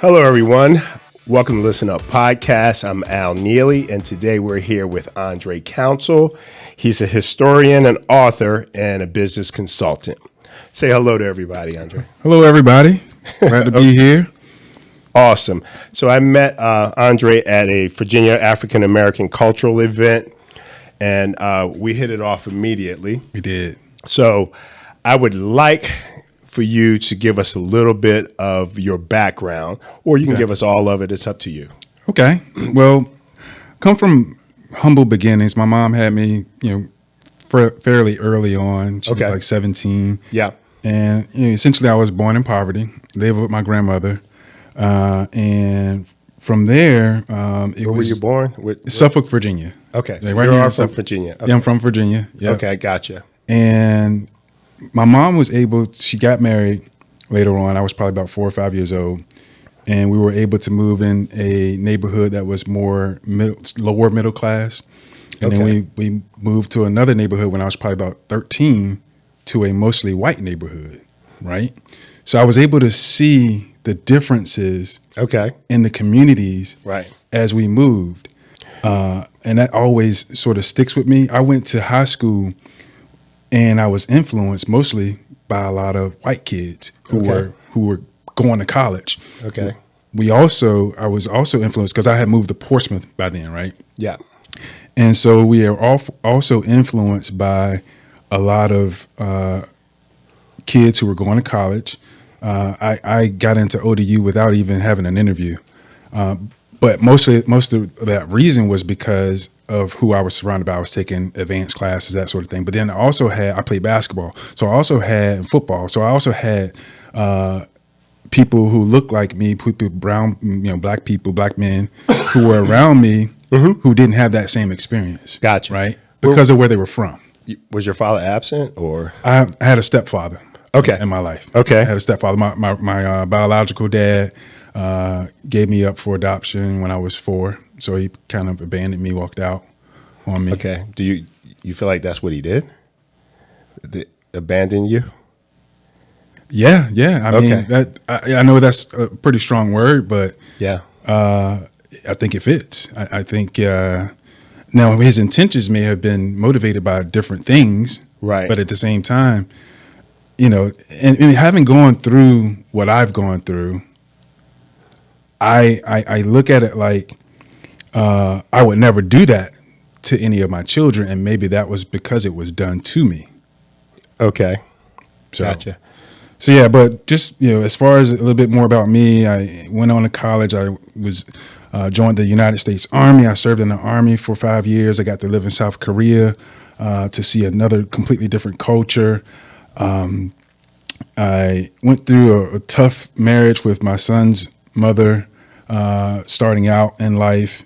Hello, everyone. Welcome to Listen Up Podcast. I'm Al Neely, and today we're here with Andre Council. He's a historian, an author, and a business consultant. Say hello to everybody, Andre. Hello, everybody. Glad to be here. Awesome. So I met Andre at a Virginia African American cultural event, and we hit it off immediately. We did. So I would like for you to give us a little bit of your background, or you can give us all of it. It's up to you. Okay. Well, come from humble beginnings. My mom had me, fairly early on. She was like 17. Yeah. And essentially, I was born in poverty, lived with my grandmother. And from there, Where were you born? Suffolk, Virginia. Okay. Like so you're from Virginia. Okay. Yeah, I'm from Virginia. Yep. Okay, gotcha. And my mom was she got married later on. I was probably about 4 or 5 years old. And we were able to move in a neighborhood that was more lower middle class. And then we moved to another neighborhood when I was probably about 13 to a mostly white neighborhood, right? So I was able to see the differences in the communities as we moved. And that always sort of sticks with me. I went to high school and I was influenced mostly by a lot of white kids who were going to college. Okay. I was also influenced because I had moved to Portsmouth by then, right? Yeah. And so we are also influenced by a lot of kids who were going to college. I got into ODU without even having an interview. But most of that reason was because of who I was surrounded by. I was taking advanced classes, that sort of thing. But then I played basketball. So I also had football. So I also had people who looked like me, brown, black people, black men who were around me who didn't have that same experience. Gotcha. Right? Because of where they were from. Was your father absent or? I had a stepfather. Okay. In my life. Okay. I had a stepfather. My biological dad gave me up for adoption when I was 4. So he kind of abandoned me, walked out on me. Okay. Do you feel like that's what he did? Abandon you? Yeah. I mean, I know that's a pretty strong word, but I think it fits. I think now his intentions may have been motivated by different things, right? But at the same time, and having gone through what I've gone through, I look at it like I would never do that to any of my children, and maybe that was because it was done to me. Okay, so, gotcha. So yeah, but just as far as a little bit more about me, I went on to college. I was joined the United States Army. I served in the Army for 5 years. I got to live in South Korea to see another completely different culture. I went through a tough marriage with my son's mother, starting out in life,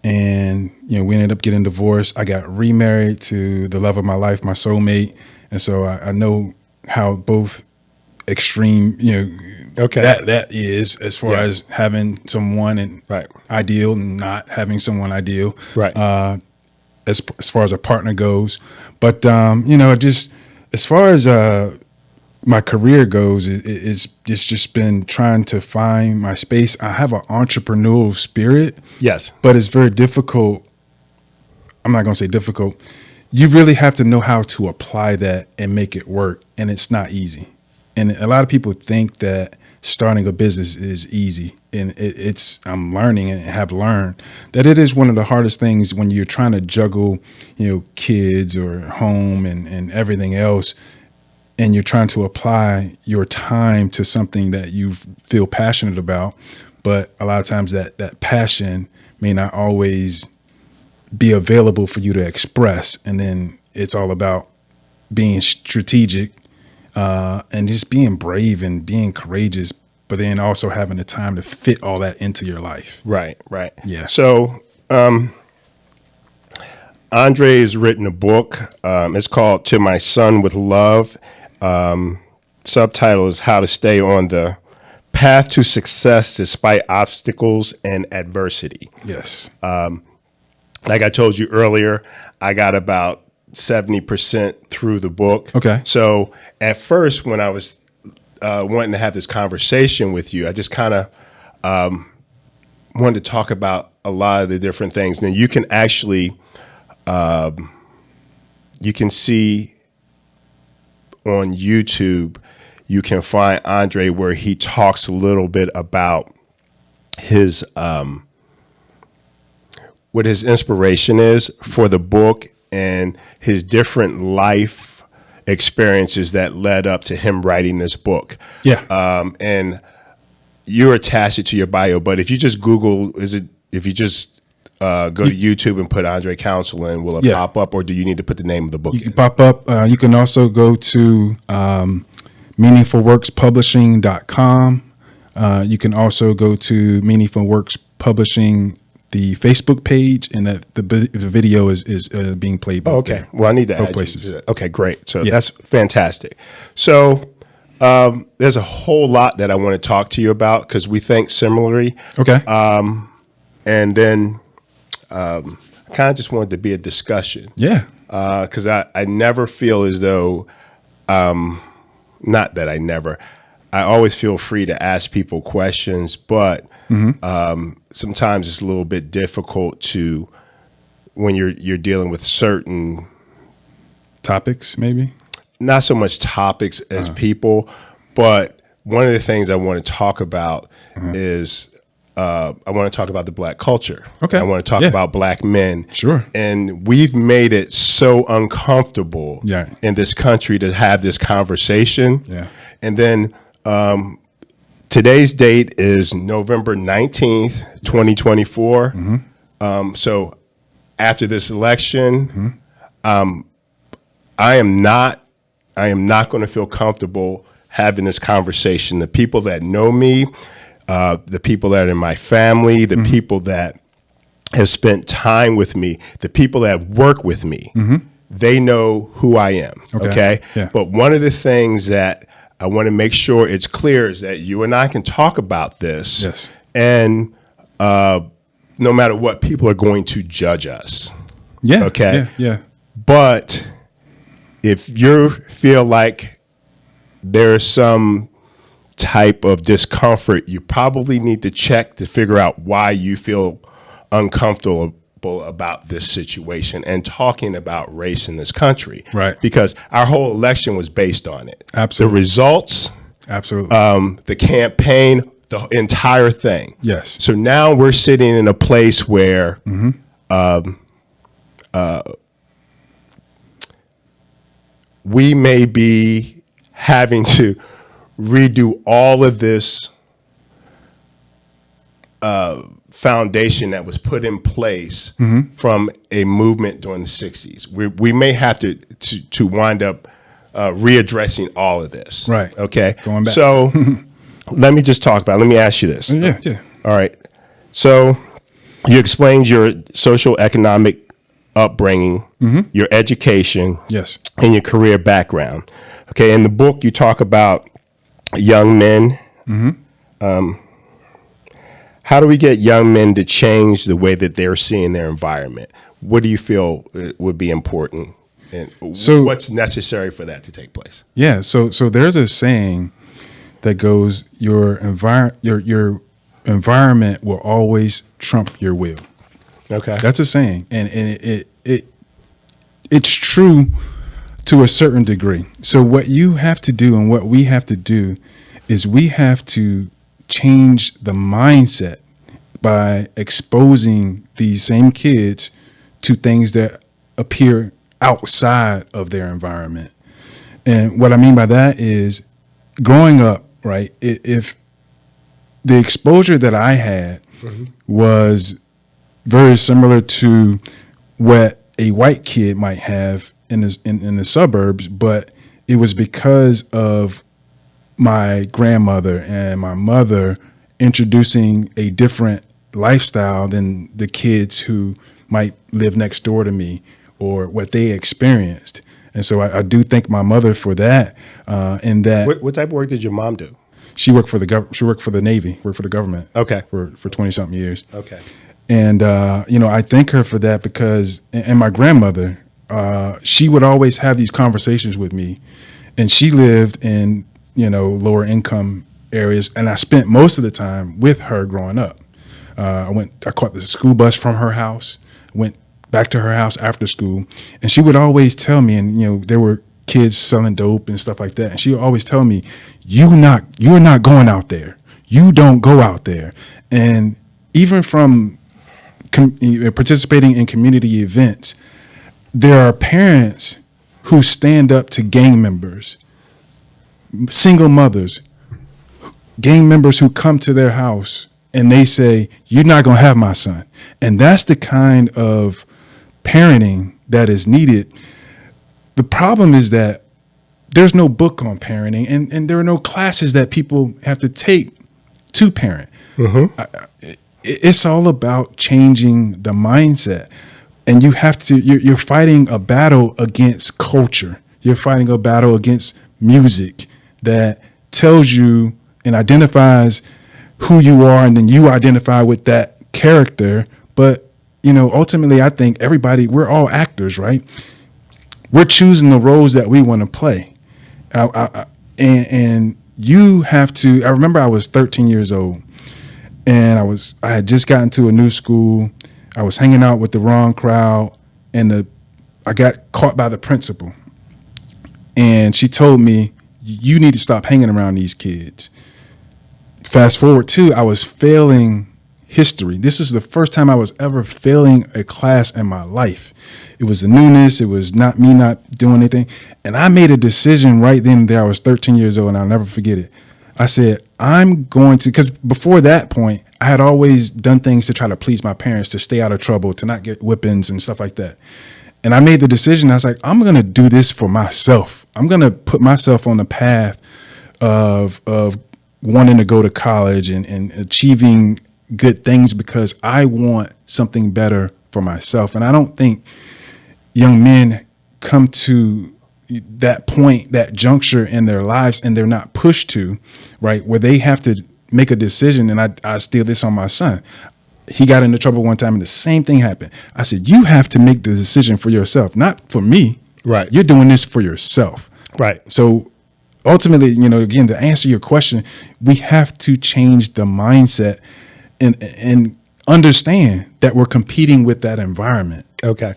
and we ended up getting divorced. I got remarried to the love of my life, my soulmate, and so I know how both extreme, that is as far as having someone ideal and not having someone ideal, right? As far as a partner goes, but just as far as my career goes, it's just been trying to find my space. I have an entrepreneurial spirit, yes, but it's very difficult. I'm not going to say difficult. You really have to know how to apply that and make it work, and it's not easy. And a lot of people think that starting a business is easy, and I'm learning and have learned that it is one of the hardest things when you're trying to juggle, kids or home and everything else, and you're trying to apply your time to something that you feel passionate about. But a lot of times that passion may not always be available for you to express. And then it's all about being strategic and just being brave and being courageous, but then also having the time to fit all that into your life. Right. Yeah. So Andre has written a book. It's called To My Son with Love. Subtitle is How to Stay on the Path to Success Despite Obstacles and Adversity. Yes. Like I told you earlier, I got about 70% through the book. Okay. So at first, when I was wanting to have this conversation with you, I just kind of wanted to talk about a lot of the different things. Now you can actually, you can see on YouTube, you can find Andre where he talks a little bit about his, what his inspiration is for the book and his different life experiences that led up to him writing this book. Yeah. And you're attached it to your bio, but if you just Google, if you just go to YouTube and put Andre Counsel in, will it pop up, or do you need to put the name of the book You in? can pop up. You can also go to meaningfulworkspublishing.com. You can also go to Meaningful Works Publishing, the Facebook page, and that the video is being played both Okay. there. Well, I need to Both add places. you to that. Okay, great. So that's fantastic. So there's a whole lot that I want to talk to you about because we think similarly. Okay. And then I kind of just wanted to be a discussion. Yeah. Because I never feel as though, not that I always feel free to ask people questions, but sometimes it's a little bit difficult to, when you're dealing with certain, Topics, maybe. not so much topics as people, but one of the things I want to talk about is I want to talk about the black culture. Okay. I want to talk Yeah. about black men. Sure. And we've made it so uncomfortable Yeah. in this country to have this conversation. Yeah. And then today's date is November 19th, 2024. So after this election, I am not going to feel comfortable having this conversation. The people that know me, the people that are in my family, the people that have spent time with me, the people that work with me, they know who I am. Okay. Yeah. But one of the things that I want to make sure it's clear is that you and I can talk about this. Yes. And no matter what, people are going to judge us. Yeah. Okay. Yeah. But if you feel like there's some type of discomfort, you probably need to check to figure out why you feel uncomfortable about this situation and talking about race in this country. Right. Because our whole election was based on it. Absolutely. The results, Absolutely. the campaign, the entire thing. Yes. So now we're sitting in a place where we may be having to redo all of this foundation that was put in place from a movement during the 60s. We may have to wind up readdressing all of this. Right. Okay. Going back. So let me just talk about it. Let me ask you this. Yeah. Yeah. All right. So you explained your social economic upbringing, your education, Yes. and your career background. Okay. In the book, you talk about young men. How do we get young men to change the way that they're seeing their environment? What do you feel would be important, and what's necessary for that to take place? Yeah. So there's a saying that goes, your environment will always trump your will. Okay. That's a saying, and it's true to a certain degree. So what you have to do and what we have to do is we have to change the mindset by exposing these same kids to things that appear outside of their environment. And what I mean by that is, growing up, right, if the exposure that I had was very similar to what a white kid might have in the suburbs, but it was because of my grandmother and my mother introducing a different lifestyle than the kids who might live next door to me or what they experienced. And so I do thank my mother for that. In that, What type of work did your mom do? she worked for the She worked for the Navy. Worked for the government. Okay. For 20-something years. Okay. And I thank her for that because, and my grandmother, she would always have these conversations with me, and she lived in lower income areas, and I spent most of the time with her growing up. I caught the school bus from her house, went back to her house after school, and she would always tell me, and there were kids selling dope and stuff like that, and she would always tell me, you're not going out there. You don't go out there. And even from participating in community events, there are parents who stand up to gang members, single mothers, gang members who come to their house and they say, you're not going to have my son. And that's the kind of parenting that is needed. The problem is that there's no book on parenting, and there are no classes that people have to take to parent. It's all about changing the mindset. And you're fighting a battle against culture. You're fighting a battle against music that tells you and identifies who you are, and then you identify with that character. But, ultimately, I think we're all actors, right? We're choosing the roles that we want to play. And you have to, I remember I was 13 years old, and I had just gotten to a new school. I was hanging out with the wrong crowd, and I got caught by the principal. And she told me, you need to stop hanging around these kids. Fast forward to, I was failing history. This was the first time I was ever failing a class in my life. It was the newness. It was not me not doing anything. And I made a decision right then and there. I was 13 years old, and I'll never forget it. I said, I'm going to, because before that point, I had always done things to try to please my parents, to stay out of trouble, to not get whippings and stuff like that. And I made the decision. I was like, I'm going to do this for myself. I'm going to put myself on the path of wanting to go to college and achieving good things, because I want something better for myself. And I don't think young men come to that point, that juncture in their lives, and they're not pushed to, right, where they have to make a decision. And I steal this on my son. He got into trouble one time, and the same thing happened. I said, you have to make the decision for yourself, not for me. Right. You're doing this for yourself. Right. So ultimately, again, to answer your question, we have to change the mindset and understand that we're competing with that environment. Okay.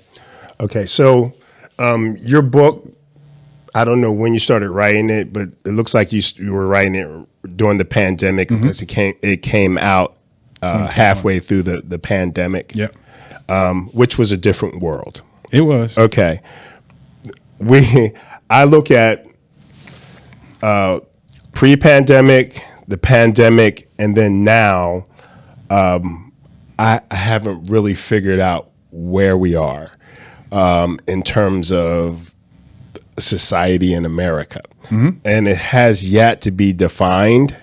So your book, I don't know when you started writing it, but it looks like you were writing it during the pandemic, because it came out halfway through the pandemic. Yep. Which was a different world. It was. Okay. I look at pre-pandemic, the pandemic, and then now. I haven't really figured out where we are in terms of society in America. And it has yet to be defined,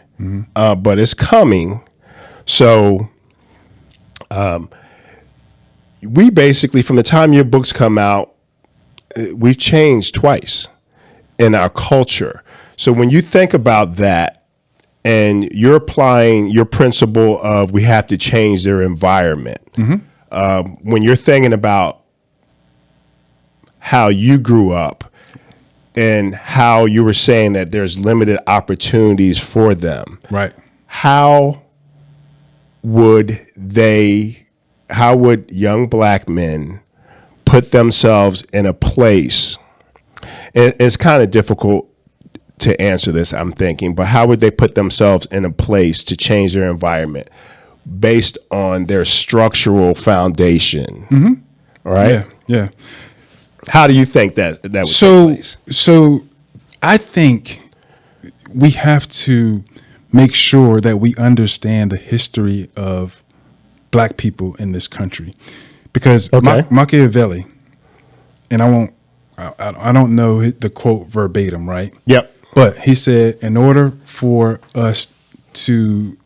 but it's coming. So we basically, from the time your books come out, we've changed twice in our culture. So when you think about that, and you're applying your principle of we have to change their environment. When you're thinking about how you grew up and how you were saying that there's limited opportunities for them, Right. how would young black men put themselves in a place? And it's kind of difficult to answer this, I'm thinking, but how would they put themselves in a place to change their environment based on their structural foundation? All right. Yeah. How do you think that would take place? So I think we have to make sure that we understand the history of black people in this country, because Machiavelli, and I don't know the quote verbatim, right? Yep. But he said, in order for us to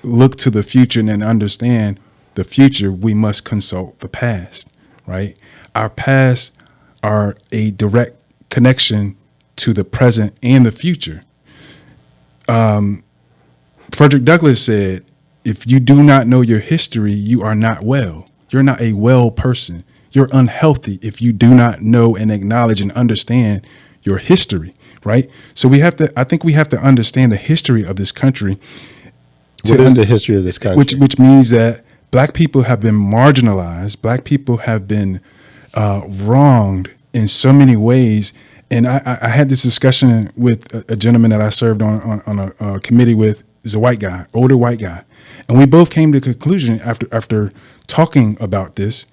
look to the future and understand the future, we must consult the past, right? Our past are a direct connection to the present and the future. Frederick Douglass said, if you do not know your history, you are not well. You're not a well person. You're unhealthy if you do not know and acknowledge and understand your history, right? So I think we have to understand the history of this country. What is the history of this country? Which means that black people have been marginalized. Black people have been wronged in so many ways. And I had this discussion with a gentleman that I served on a committee with. He's a white guy, older white guy. And we both came to the conclusion after talking about this,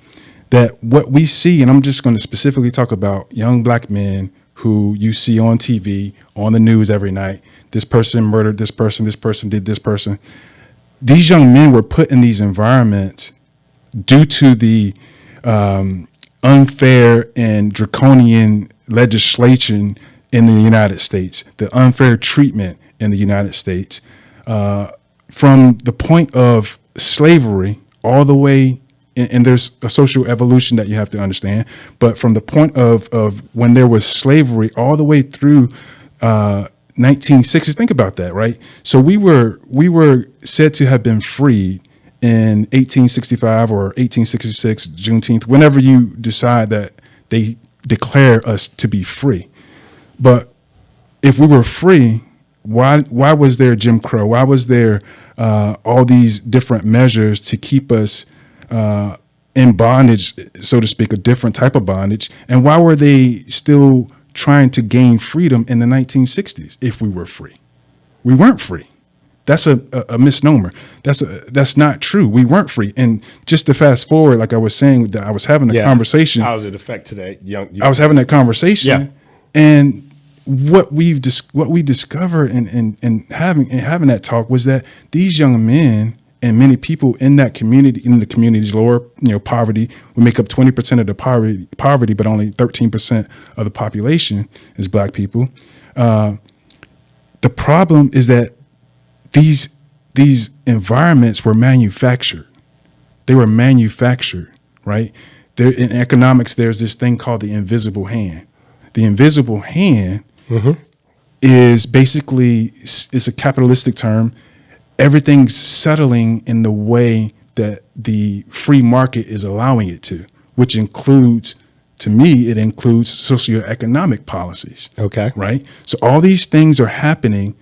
that what we see, and I'm just going to specifically talk about young black men who you see on TV, on the news every night. This person murdered this person did this person. These young men were put in these environments due to the unfair and draconian legislation in the United States, the unfair treatment in the United States, from the point of slavery all the way, and there's a social evolution that you have to understand, but from the point of when there was slavery all the way through 1960s, think about that, right? So we were said to have been freed in 1865 or 1866, Juneteenth, whenever you decide that they declare us to be free. But if we were free, why was there Jim Crow? Why was there all these different measures to keep us in bondage, so to speak, a different type of bondage? And why were they still trying to gain freedom in the 1960s if we were free? We weren't free. That's a misnomer. That's not true. We weren't free. And just to fast forward, like I was saying, that I was having a conversation. How does it affect today? I was having that conversation, and what we discovered in having that talk was that these young men and many people in that community, in the community's lower, poverty, we make up 20% of the poverty, but only 13% of the population is black people. The problem is that these environments were manufactured. They were manufactured, right? There, in economics, there's this thing called the invisible hand. The invisible hand is basically, it's a capitalistic term. Everything's settling in the way that the free market is allowing it to, which includes, to me, it includes socioeconomic policies. Okay. Right? So all these things are happening,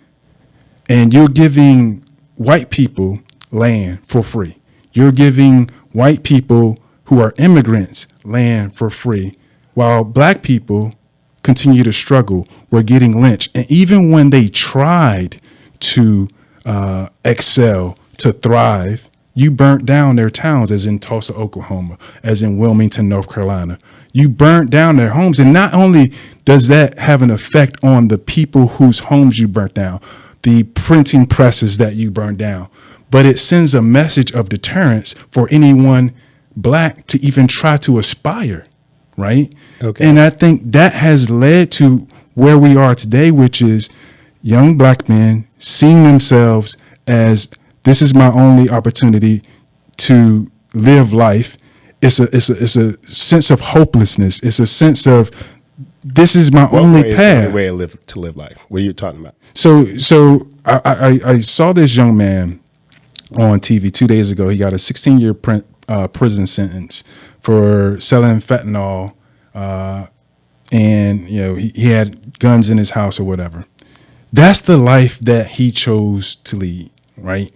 and you're giving white people land for free. You're giving white people who are immigrants land for free, while black people continue to struggle. We're getting lynched. And even when they tried to excel, to thrive, you burnt down their towns, as in Tulsa, Oklahoma, as in Wilmington, North Carolina. You burnt down their homes. And not only does that have an effect on the people whose homes you burnt down, the printing presses that you burned down, but it sends a message of deterrence for anyone black to even try to aspire, right? Okay. And I think that has led to where we are today, which is young black men seeing themselves as, this is my only opportunity to live life. It's a sense of hopelessness. It's a sense of, this is my only path. The only way to live life. What are you talking about? So I saw this young man on TV 2 days ago. He got a 16-year prison sentence for selling fentanyl, and he had guns in his house or whatever. That's the life that he chose to lead, right?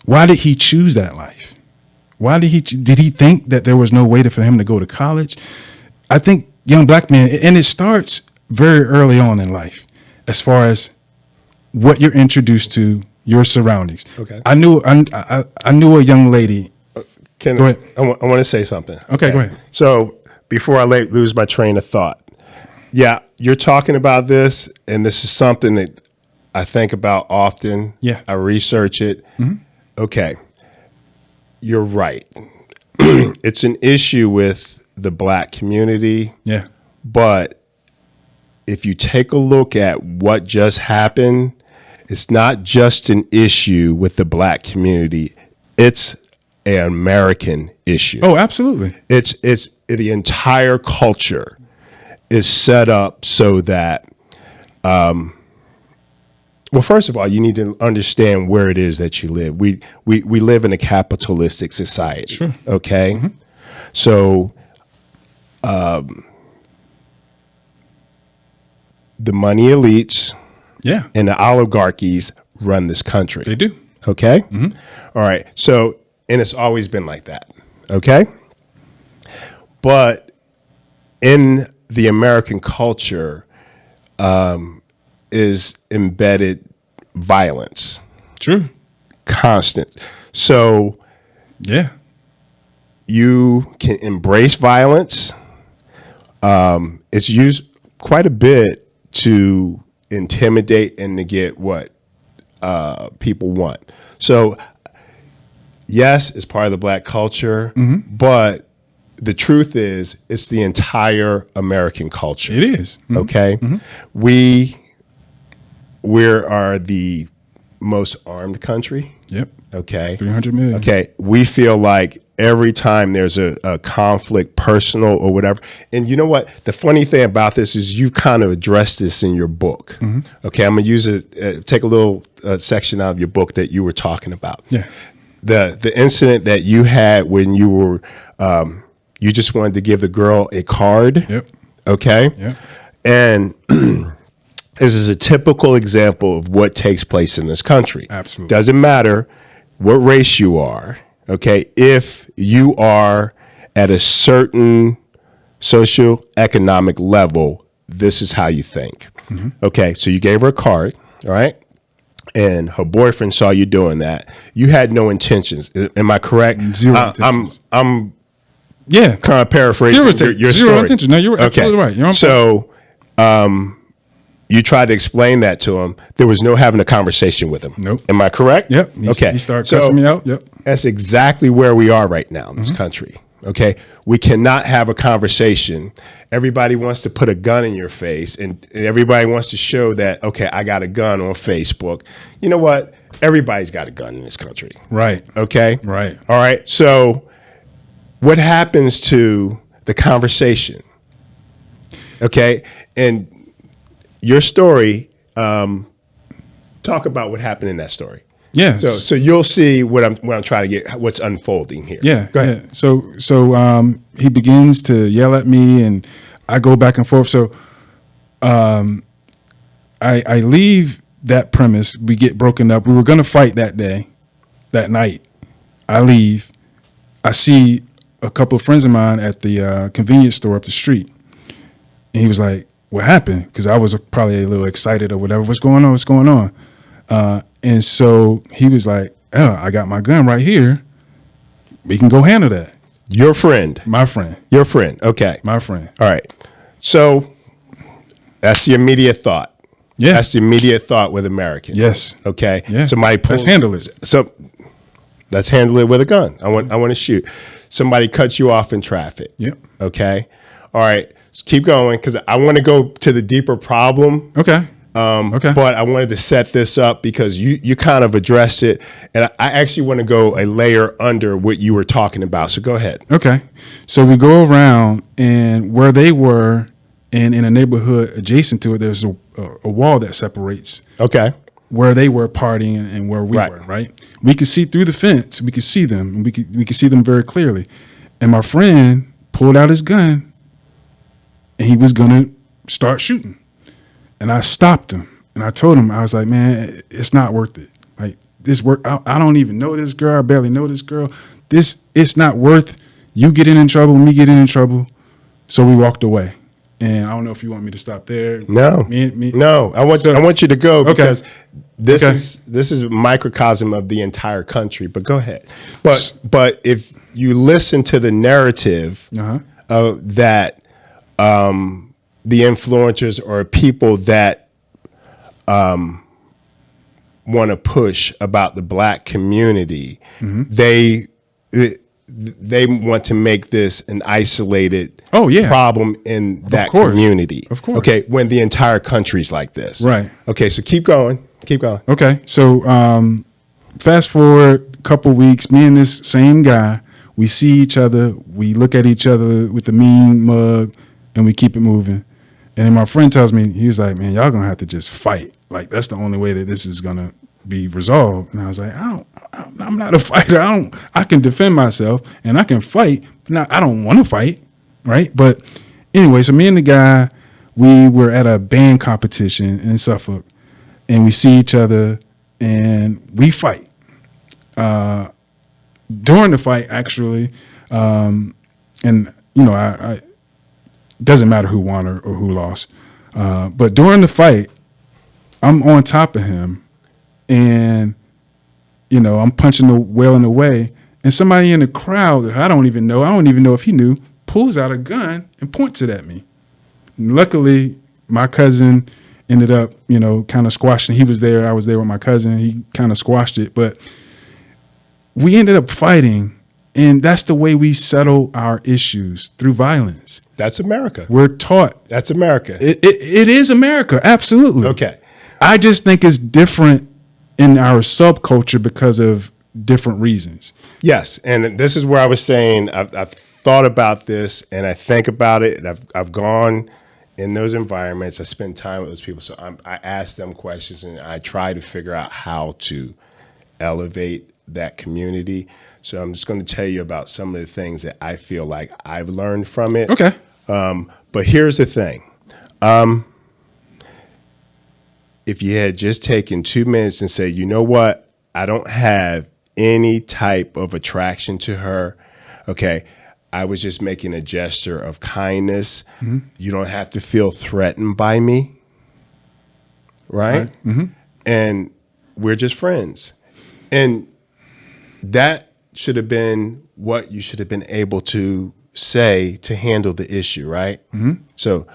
Why did he choose that life? Why did he think that there was no way for him to go to college? I think young black men, and it starts very early on in life, as far as what you're introduced to, your surroundings. Okay. I knew a young lady. Go ahead. I want to say something. Okay, go ahead. So before I lose my train of thought, you're talking about this, and this is something that I think about often. Yeah. I research it. Mm-hmm. Okay. You're right. It's an issue with the black community. Yeah. But if you take a look at what just happened, it's not just an issue with the black community. It's an American issue. Oh, absolutely. It's the entire culture is set up so that, well, first of all, you need to understand where it is that you live. We live in a capitalistic society. Sure. Okay. Mm-hmm. So, the money elites Yeah, and the oligarchies run this country. they do. Okay? All right. So, and it's always been like that. Okay? But in the American culture is embedded violence, True. constant. So Yeah. you can embrace violence. It's used quite a bit to intimidate and to get what people want. So, yes, it's part of the black culture, but the truth is, it's the entire American culture. It is. Okay, we are the most armed country. Yep. Okay, 300 million. Okay, we feel like every time there's a conflict, personal or whatever. And you know what? The funny thing about this is you kind of addressed this in your book. Okay, I'm gonna use it. Take a little section out of your book that you were talking about. Yeah. The incident that you had when you were you just wanted to give the girl a card. Yep. Okay. Yep. And this is a typical example of what takes place in this country. Absolutely. Doesn't matter what race you are, okay? If you are at a certain socioeconomic level, this is how you think. Okay, so you gave her a card, all right? And her boyfriend saw you doing that. You had no intentions. Am I correct? Zero intentions. I'm Yeah. kind of paraphrasing your Zero story. intention. No, you're absolutely right. You're on So you tried to explain that to him. There was no having a conversation with him. Nope. Am I correct? Yep. Okay. He started cussing me out. Yep. That's exactly where we are right now in this country. Okay. We cannot have a conversation. Everybody wants to put a gun in your face and everybody wants to show that, okay, I got a gun on Facebook. You know what? Everybody's got a gun in this country. Right. Okay. Right. All right. So what happens to the conversation? Okay. And your story, talk about what happened in that story. Yes. So you'll see what I'm trying to get, what's unfolding here. Yeah. Go ahead. Yeah. So he begins to yell at me, and I go back and forth. So I leave that premise. We get broken up. We were going to fight that day, that night. I leave. I see a couple of friends of mine at the convenience store up the street, and he was like, "What happened?" Because I was probably a little excited or whatever. What's going on? What's going on? And so he was like, "Oh, I got my gun right here. We can go handle that." Your friend. My friend. Your friend. Okay. My friend. All right. So that's the immediate thought. Yeah. That's the immediate thought with Americans. Yes. Okay. Yeah. Somebody Let's handle it. So let's handle it with a gun. I want to shoot. Somebody cuts you off in traffic. Yep. Okay. All right. So keep going because I want to go to the deeper problem. Okay. Okay. But I wanted to set this up because you kind of addressed it, and I actually want to go a layer under what you were talking about. So go ahead. Okay. So we go around, and where they were, and in a neighborhood adjacent to it, there's a wall that separates Okay. where they were partying and where we Right. were. Right. We could see through the fence. We could see them. And we could see them very clearly. And my friend pulled out his gun, and he was gonna start shooting. And I stopped him, and I told him, I was like, "Man, it's not worth it. Like this work. I don't even know this girl. I barely know this girl. It's not worth you getting in trouble, me getting in trouble." So we walked away. And I don't know if you want me to stop there. No, Me. no. I want you to go because this Okay. is a microcosm of the entire country. But go ahead. But if you listen to the narrative of that, the influencers or people that want to push about the black community, they want to make this an isolated problem in that community. Of course. Okay, when the entire country's like this. Right. Okay, so keep going. Okay. So fast forward a couple weeks, me and this same guy, we see each other, we look at each other with the mean mug, and we keep it moving. And then my friend tells me, he was like, "Man, y'all gonna have to just fight. Like that's the only way that this is gonna be resolved." And I was like, I'm not a fighter. I can defend myself and I can fight, but I don't want to fight, right? But anyway, so me and the guy, we were at a band competition in Suffolk, and we see each other, and we fight. During the fight, actually, and I doesn't matter who won or who lost, but during the fight, I'm on top of him, and I'm punching the wailing away, and somebody in the crowd that I don't even know if he knew, pulls out a gun and points it at me. And luckily, my cousin ended up, kind of squashing. He was there. I was there with my cousin. He kind of squashed it, but we ended up fighting, and that's the way we settle our issues, through violence. That's America. We're taught. That's America. It is America, absolutely. Okay. I just think it's different in our subculture because of different reasons. Yes, and this is where I was saying I've thought about this, and I think about it, and I've gone in those environments. I spend time with those people, so I ask them questions, and I try to figure out how to elevate that community. So I'm just going to tell you about some of the things that I feel like I've learned from it. Okay. But here's the thing. If you had just taken 2 minutes and say, you know what, I don't have any type of attraction to her. Okay. I was just making a gesture of kindness. Mm-hmm. You don't have to feel threatened by me. Right? Mm-hmm. And we're just friends. And that should have been what you should have been able to say to handle the issue, right? Mm-hmm. So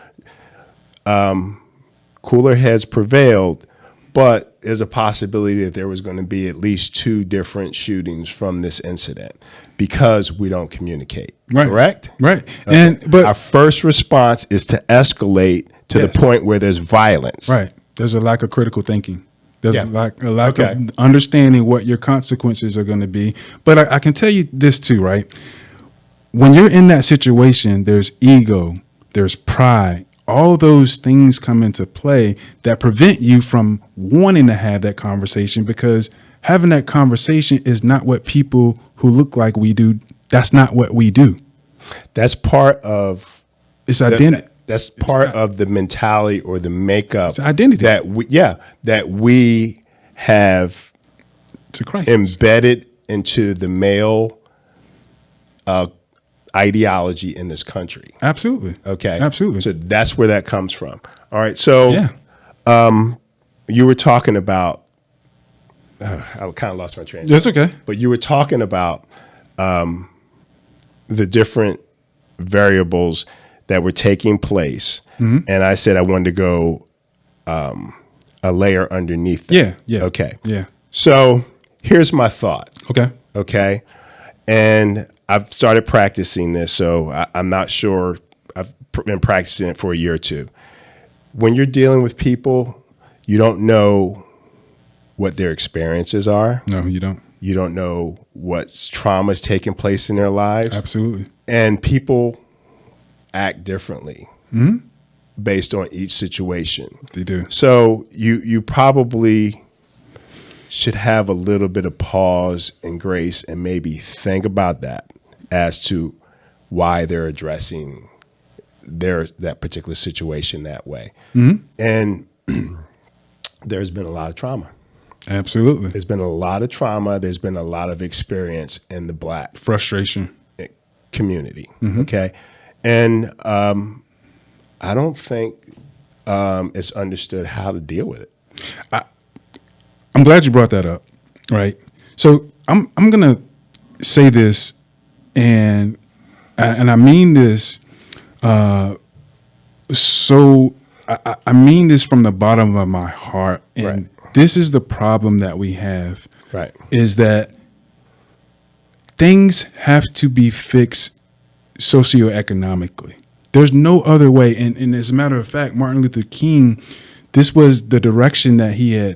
cooler heads prevailed, but there's a possibility that there was going to be at least 2 different shootings from this incident because we don't communicate. Right. Correct? Right. Okay. But our first response is to escalate to the point where there's violence. Right. There's a lack of critical thinking. There's a lack of understanding what your consequences are going to be. But I can tell you this too, right? When you're in that situation, there's ego, there's pride. All those things come into play that prevent you from wanting to have that conversation, because having that conversation is not what people who look like we do. That's not what we do. That's part of it's identity. That's part of the mentality or the makeup. It's identity that we have embedded into the male ideology in this country. Absolutely. Okay. Absolutely. So that's where that comes from. All right. So you were talking about, I kind of lost my train of thought. That's okay. But you were talking about the different variables that were taking place. Mm-hmm. And I said I wanted to go a layer underneath that. Yeah. Okay. Yeah. So here's my thought. Okay. And I've started practicing this, so I'm not sure. I've been practicing it for a year or 2. When you're dealing with people, you don't know what their experiences are. No, you don't. You don't know what's trauma's taking place in their lives. Absolutely. And people act differently based on each situation. They do. So you probably should have a little bit of pause and grace and maybe think about that as to why they're addressing that particular situation that way. Mm-hmm. And there's been a lot of trauma. Absolutely. There's been a lot of trauma. There's been a lot of experience in the Black frustration community. Mm-hmm. Okay. And I don't think it's understood how to deal with it. I'm glad you brought that up. Right. So I'm going to say this, and I mean this. So I mean this from the bottom of my heart. And this is the problem that we have. Right. Is that things have to be fixed socioeconomically. There's no other way. And as a matter of fact, Martin Luther King, this was the direction that he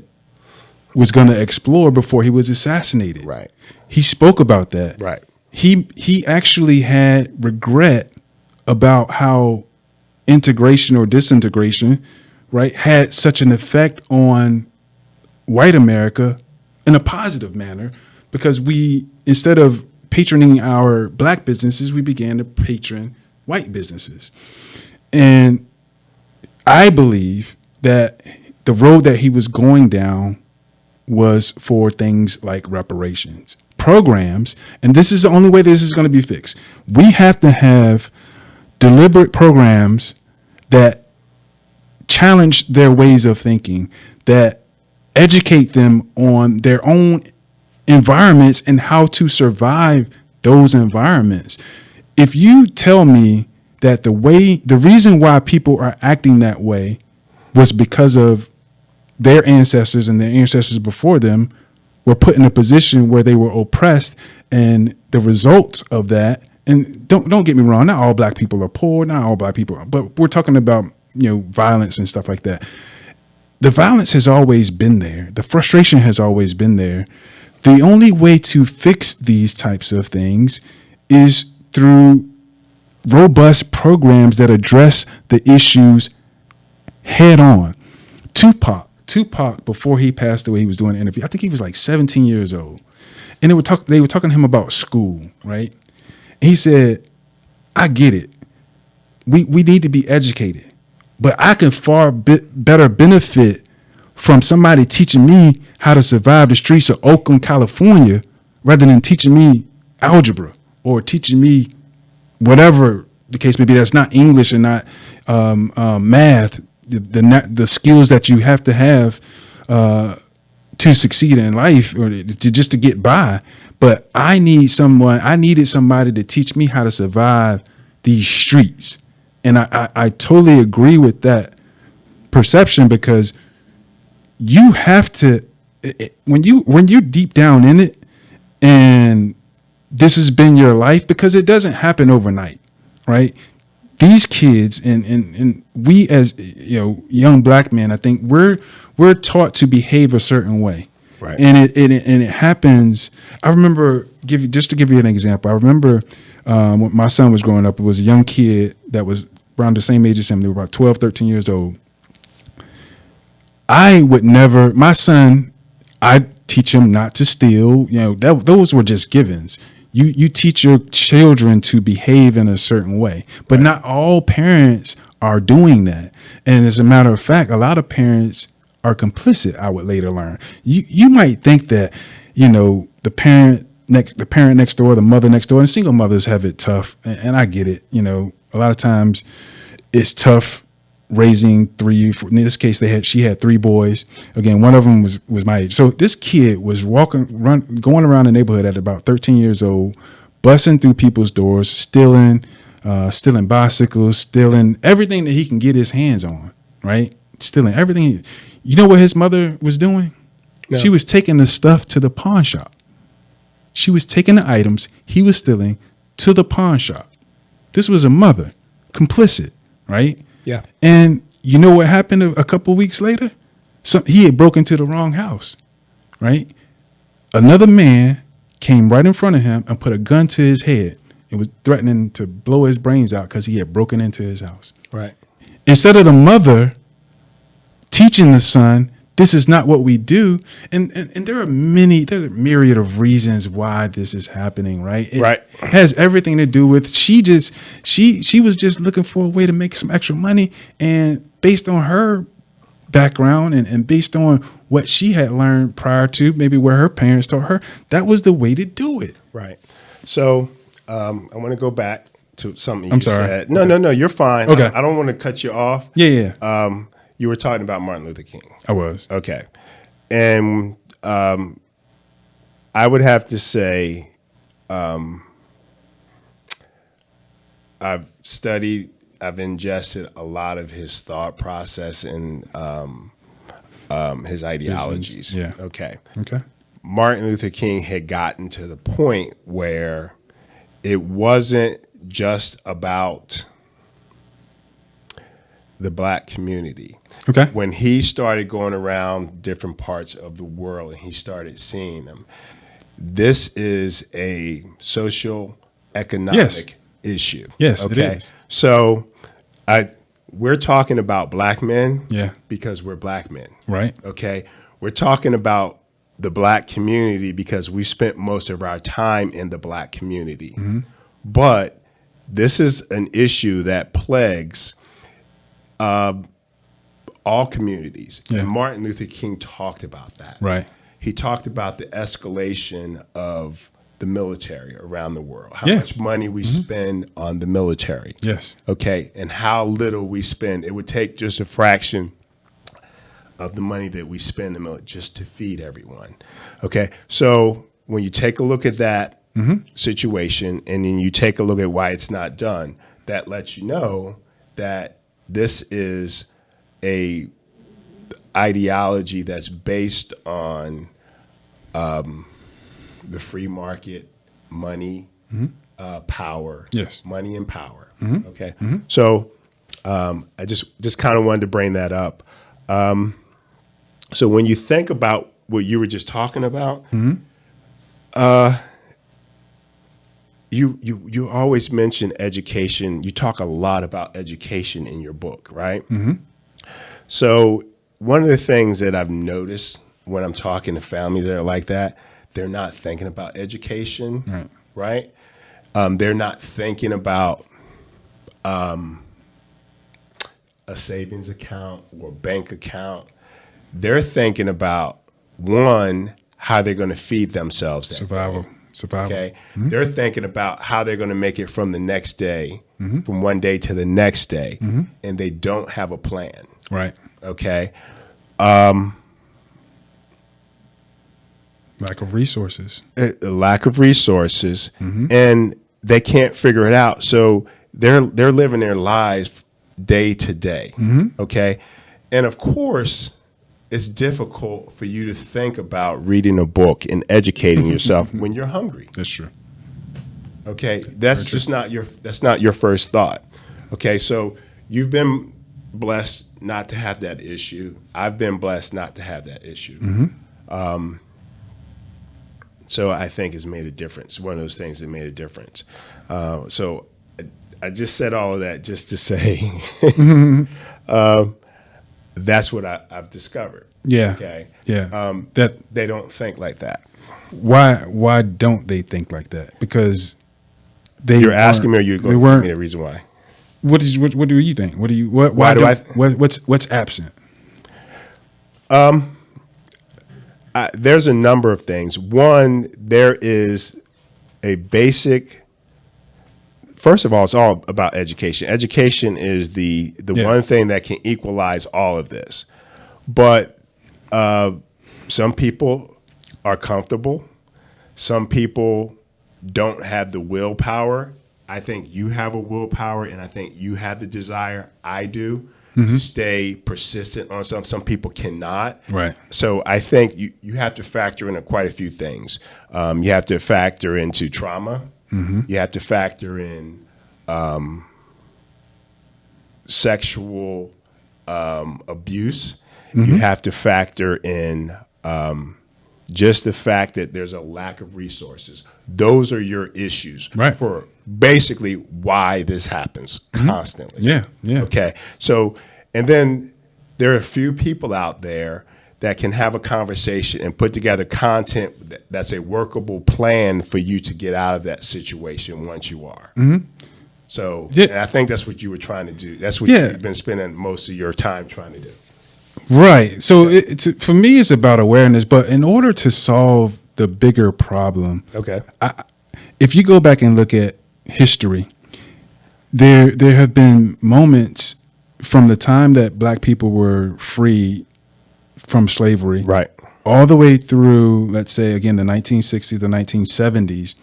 was going to explore before he was assassinated. Right. He spoke about that. Right. He actually had regret about how integration or disintegration, right, had such an effect on white America in a positive manner, because we, instead of patroning our Black businesses, we began to patron white businesses. And I believe that the road that he was going down was for things like reparations programs. And this is the only way this is going to be fixed. We have to have deliberate programs that challenge their ways of thinking, that educate them on their own environments and how to survive those environments. If you tell me that the reason why people are acting that way was because of their ancestors and their ancestors before them were put in a position where they were oppressed, and the results of that, and don't get me wrong, not all black people are poor, not all black people, but we're talking about, violence and stuff like that. The violence has always been there. The frustration has always been there. The only way to fix these types of things is through robust programs that address the issues head on. Tupac, before he passed away, he was doing an interview. I think he was like 17 years old. And they were talking to him about school, right? And he said, I get it. We need to be educated. But I can far better benefit from somebody teaching me how to survive the streets of Oakland, California, rather than teaching me algebra or teaching me whatever the case may be. That's not English and not math. The skills that you have to succeed in life or to get by. But I needed somebody to teach me how to survive these streets. And I totally agree with that perception, because you have to, when you deep down in it, and this has been your life, because it doesn't happen overnight, right? These kids and we as young black men, I think we're taught to behave a certain way, right? And it happens. I remember just to give you an example. I remember when my son was growing up, it was a young kid that was around the same age as him. They were about 12, 13 years old. My son, I teach him not to steal. Those were just givens. You teach your children to behave in a certain way, but not all parents are doing that. And as a matter of fact, a lot of parents are complicit, I would later learn. You might think that, the parent next door, the mother next door, and single mothers have it tough. And I get it. A lot of times it's tough raising three. In this case, she had three boys. Again, one of them was my age. So this kid was going around the neighborhood at about 13 years old, busting through people's doors, stealing bicycles, stealing everything that he can get his hands on, right? Stealing everything. You know what his mother was doing? No. She was taking the stuff to the pawn shop. She was taking the items he was stealing to the pawn shop. This was a mother, complicit, right? Yeah. And you know what happened a couple of weeks later? He had broken into the wrong house, right? Another man came right in front of him and put a gun to his head and was threatening to blow his brains out because he had broken into his house. Right. Instead of the mother teaching the son, this is not what we do. And there's a myriad of reasons why this is happening, right? It has everything to do with she was just looking for a way to make some extra money. And based on her background and based on what she had learned prior to maybe where her parents taught her, that was the way to do it. Right. So I want to go back to something I'm sorry. said. No, you're fine. Okay. I don't want to cut you off. Yeah. You were talking about Martin Luther King. I was. Okay. And I would have to say I've ingested a lot of his thought process and his ideologies. Yeah. Okay. Okay. Martin Luther King had gotten to the point where it wasn't just about the black community. Okay. When he started going around different parts of the world and he started seeing them, this is a social economic issue. Yes, okay? It is. So we're talking about black men because we're black men. Right. Okay. We're talking about the black community because we spent most of our time in the black community. Mm-hmm. But this is an issue that plagues all communities. Yeah. And Martin Luther King talked about that. Right. He talked about the escalation of the military around the world, how Yeah. much money we spend on the military. Yes. Okay. And how little we spend. It would take just a fraction of the money that we spend in the military just to feed everyone. Okay. So when you take a look at that situation and then you take a look at why it's not done, that lets you know that this is a ideology that's based on the free market, money, power. Yes. Money and power. Okay. So I just kind of wanted to bring that up. So when you think about what you were just talking about, you always mention education. You talk a lot about education in your book, right? So one of the things that I've noticed when I'm talking to families that are like that, they're not thinking about education, right? They're not thinking about a savings account or bank account. They're thinking about, one, how they're going to feed themselves that Survival. day. Survival. Okay. They're thinking about how they're going to make it from the next day, from one day to the next day, and they don't have a plan. Right. Okay. Lack of resources. A lack of resources, and they can't figure it out. So they're living their lives day to day. Okay. And of course, it's difficult for you to think about reading a book and educating yourself when you're hungry. That's true. Okay, that's just not your first thought. Okay, so you've been blessed not to have that issue. I've been blessed not to have that issue. So I think it's made a difference. One of those things that made a difference. So I just said all of that just to say that's what I've discovered. Yeah. Okay. Yeah. That They don't think like that. why don't they think like that? Because You're asking me, or you're going to give me the reason why? What do you think? What do you what's absent? There's a number of things. One, there is a basic. First of all, it's all about education. Education is the one thing that can equalize all of this. But some people are comfortable. Some people don't have the willpower. I think you have a willpower, and I think you have the desire. I do to stay persistent on something. Some people cannot. Right. So I think you have to factor in quite a few things. You have to factor into trauma. You have to factor in sexual abuse. You have to factor in just the fact that there's a lack of resources. Those are your issues for basically why this happens constantly. Yeah. Okay. So, and then there are a few people out there that can have a conversation and put together content that's a workable plan for you to get out of that situation once you are. So, and I think that's what you were trying to do. That's what you've been spending most of your time trying to do. Right. So for me, it's about awareness. But in order to solve the bigger problem, if you go back and look at history, there have been moments from the time that Black people were free from slavery, all the way through, let's say, again, the 1960s, the 1970s,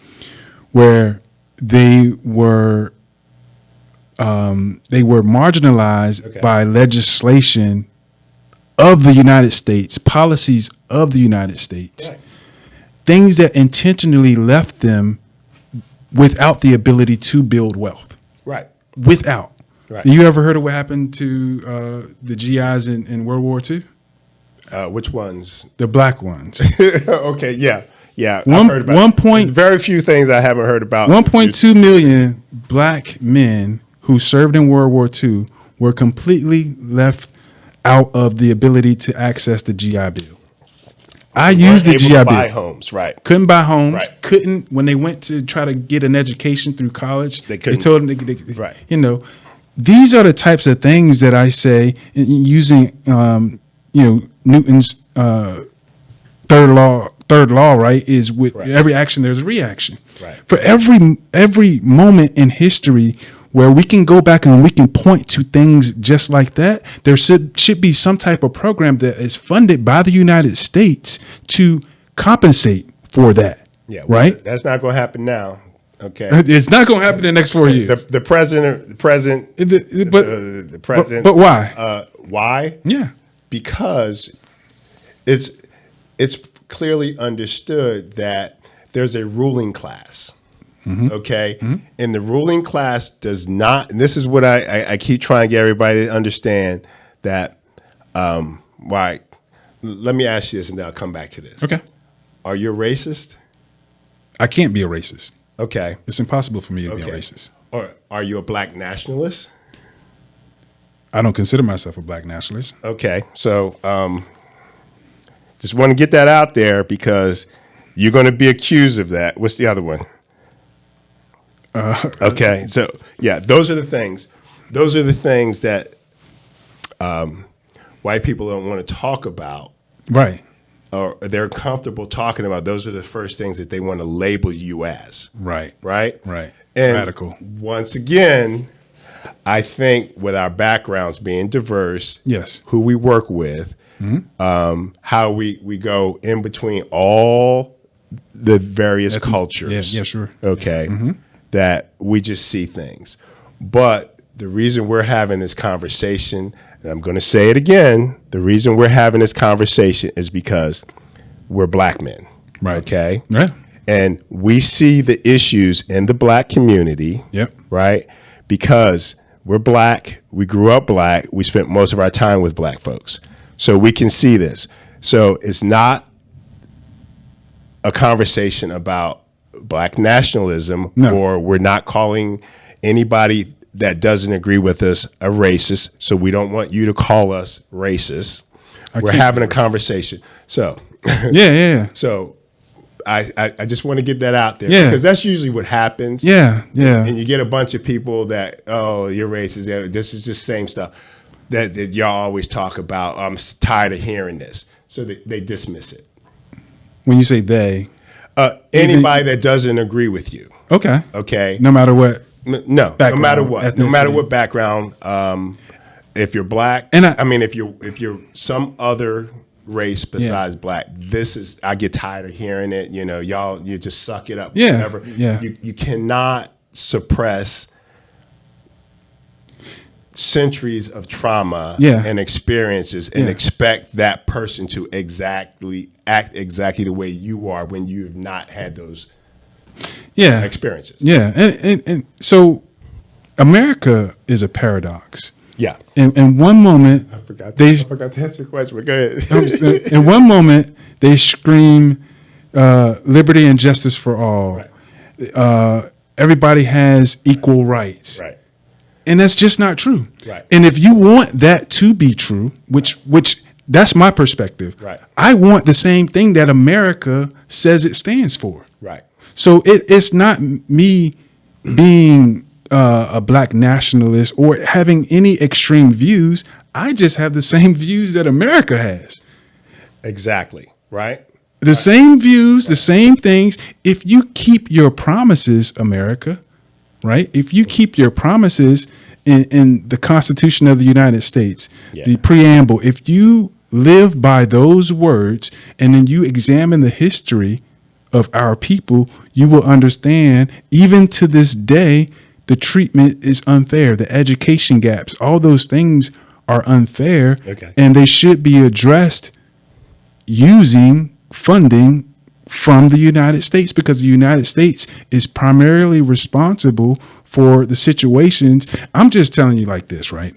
where they were marginalized by legislation of the United States, policies of the United States, things that intentionally left them without the ability to build wealth. Without. You ever heard of what happened to the GIs in World War II? Which ones? The Black ones. Okay, yeah. I've heard about very few things I haven't heard about. 1.2 million Black men who served in World War II were completely left out of the ability to access the GI Bill. I used the GI Bill. Buy homes, Couldn't buy homes. Couldn't, when they went to try to get an education through college, they told them, these are the types of things that I say using, Newton's third law, right? Is with every action, there's a reaction. Right. For every moment in history where we can go back and we can point to things just like that, there should be some type of program that is funded by the United States to compensate for that. Yeah. Right. That's not going to happen now. Okay. It's not going to happen in the next 4 years. The president. But why? Why? Yeah. Because it's clearly understood that there's a ruling class. Okay. And the ruling class does not, and this is what I keep trying to get everybody to understand, that why. Let me ask you this and then I'll come back to this. Okay. Are you a racist? I can't be a racist. Okay. It's impossible for me to be a racist. Or are you a black nationalist? I don't consider myself a black nationalist. Okay. So just want to get that out there because you're going to be accused of that. What's the other one? Okay. So, yeah, those are the things. Those are the things that white people don't want to talk about. Right. Or they're comfortable talking about. Those are the first things that they want to label you as. Right. Right? Right. And radical. Once again, I think with our backgrounds being diverse, yes, who we work with, how we go in between all the various cultures. Yeah, sure. Okay. That we just see things. But the reason we're having this conversation, and I'm going to say it again, the reason we're having this conversation is because we're black men. Right. Okay. Yeah. And we see the issues in the black community. Yep. Right. Because we're black. We grew up black. We spent most of our time with black folks. So we can see this. So it's not a conversation about black nationalism, or we're not calling anybody that doesn't agree with us a racist. So we don't want you to call us racist. We're having a conversation. So yeah. So I just want to get that out there, because that's usually what happens. Yeah. And you get a bunch of people that, oh, you're racist. This is just same stuff that y'all always talk about. I'm tired of hearing this. So they dismiss it. When you say they, anybody that doesn't agree with you. Okay. No matter what. No matter what background. If you're black, and if you're some other race besides black, I get tired of hearing it. You just suck it up. Yeah. Whatever. Yeah. You cannot suppress centuries of trauma and experiences and expect that person to act exactly the way you are when you have not had those experiences. Yeah. And so America is a paradox. Yeah. In one moment, I forgot to answer your question, but go ahead. In one moment, they scream liberty and justice for all. Right. Everybody has equal rights. Right. And that's just not true. Right. And if you want that to be true, which that's my perspective. Right. I want the same thing that America says it stands for. Right. So it's not me being a black nationalist or having any extreme views. I just have the same views that America has. Exactly. Right. The same views, the same things. If you keep your promises, America, right? If you keep your promises in the Constitution of the United States, the preamble, if you live by those words and then you examine the history of our people, you will understand, even to this day, the treatment is unfair. The education gaps, all those things are unfair, and they should be addressed using funding from the United States, because the United States is primarily responsible for the situations. I'm just telling you like this, right?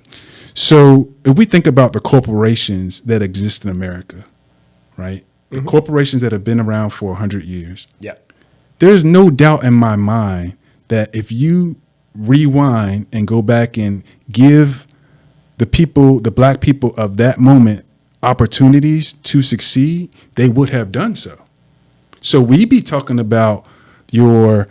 So if we think about the corporations that exist in America, right? The corporations that have been around for 100 years. Yeah. There's no doubt in my mind that if you rewind and go back and give the black people of that moment opportunities to succeed, they would have done so. So we be talking about your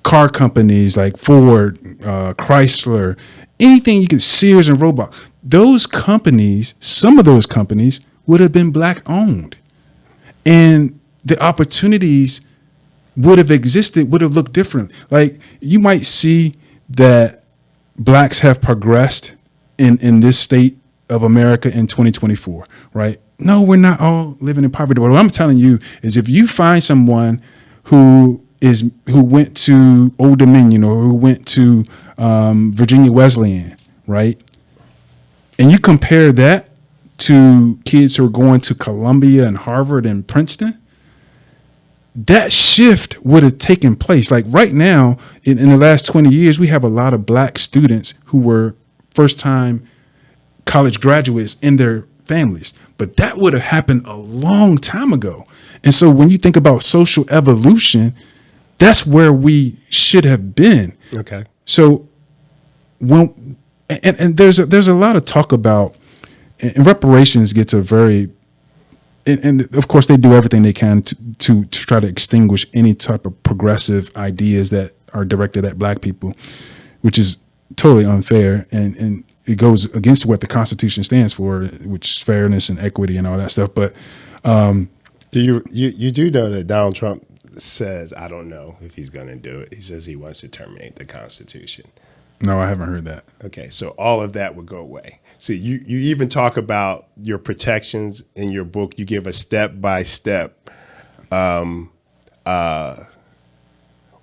car companies like Ford, Chrysler, anything you could, Sears and Roebuck, those companies, some of those companies would have been black owned. And the opportunities would have existed, would have looked different. Like you might see that blacks have progressed in this state of America in 2024, right? No, we're not all living in poverty. But what I'm telling you is if you find someone who went to Old Dominion or who went to Virginia Wesleyan, right? And you compare that to kids who are going to Columbia and Harvard and Princeton, that shift would have taken place. Like right now, in the last 20 years, we have a lot of black students who were first-time college graduates in their families. But that would have happened a long time ago. And so when you think about social evolution, that's where we should have been. Okay. So there's a lot of talk about, and reparations gets a very, and of course they do everything they can to try to extinguish any type of progressive ideas that are directed at black people, which is totally unfair, and it goes against what the Constitution stands for, which is fairness and equity and all that stuff. But do you do know that Donald Trump says, I don't know if he's going to do it. He says he wants to terminate the Constitution. No, I haven't heard that. Okay, so all of that would go away. So you even talk about your protections in your book. You give a step-by-step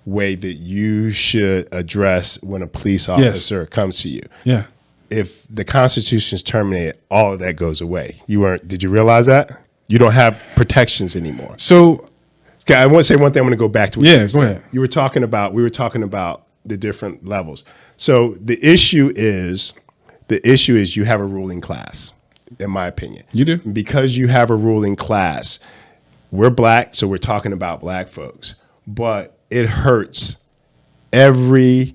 way that you should address when a police officer comes to you. Yeah. If the Constitution is terminated, all of that goes away. Did you realize that? You don't have protections anymore. So okay, I want to say one thing. I'm going to go back to what you go said. ahead. We were talking about the different levels. So the issue is you have a ruling class, in my opinion. You do. Because you have a ruling class, we're black, so we're talking about black folks. But it hurts every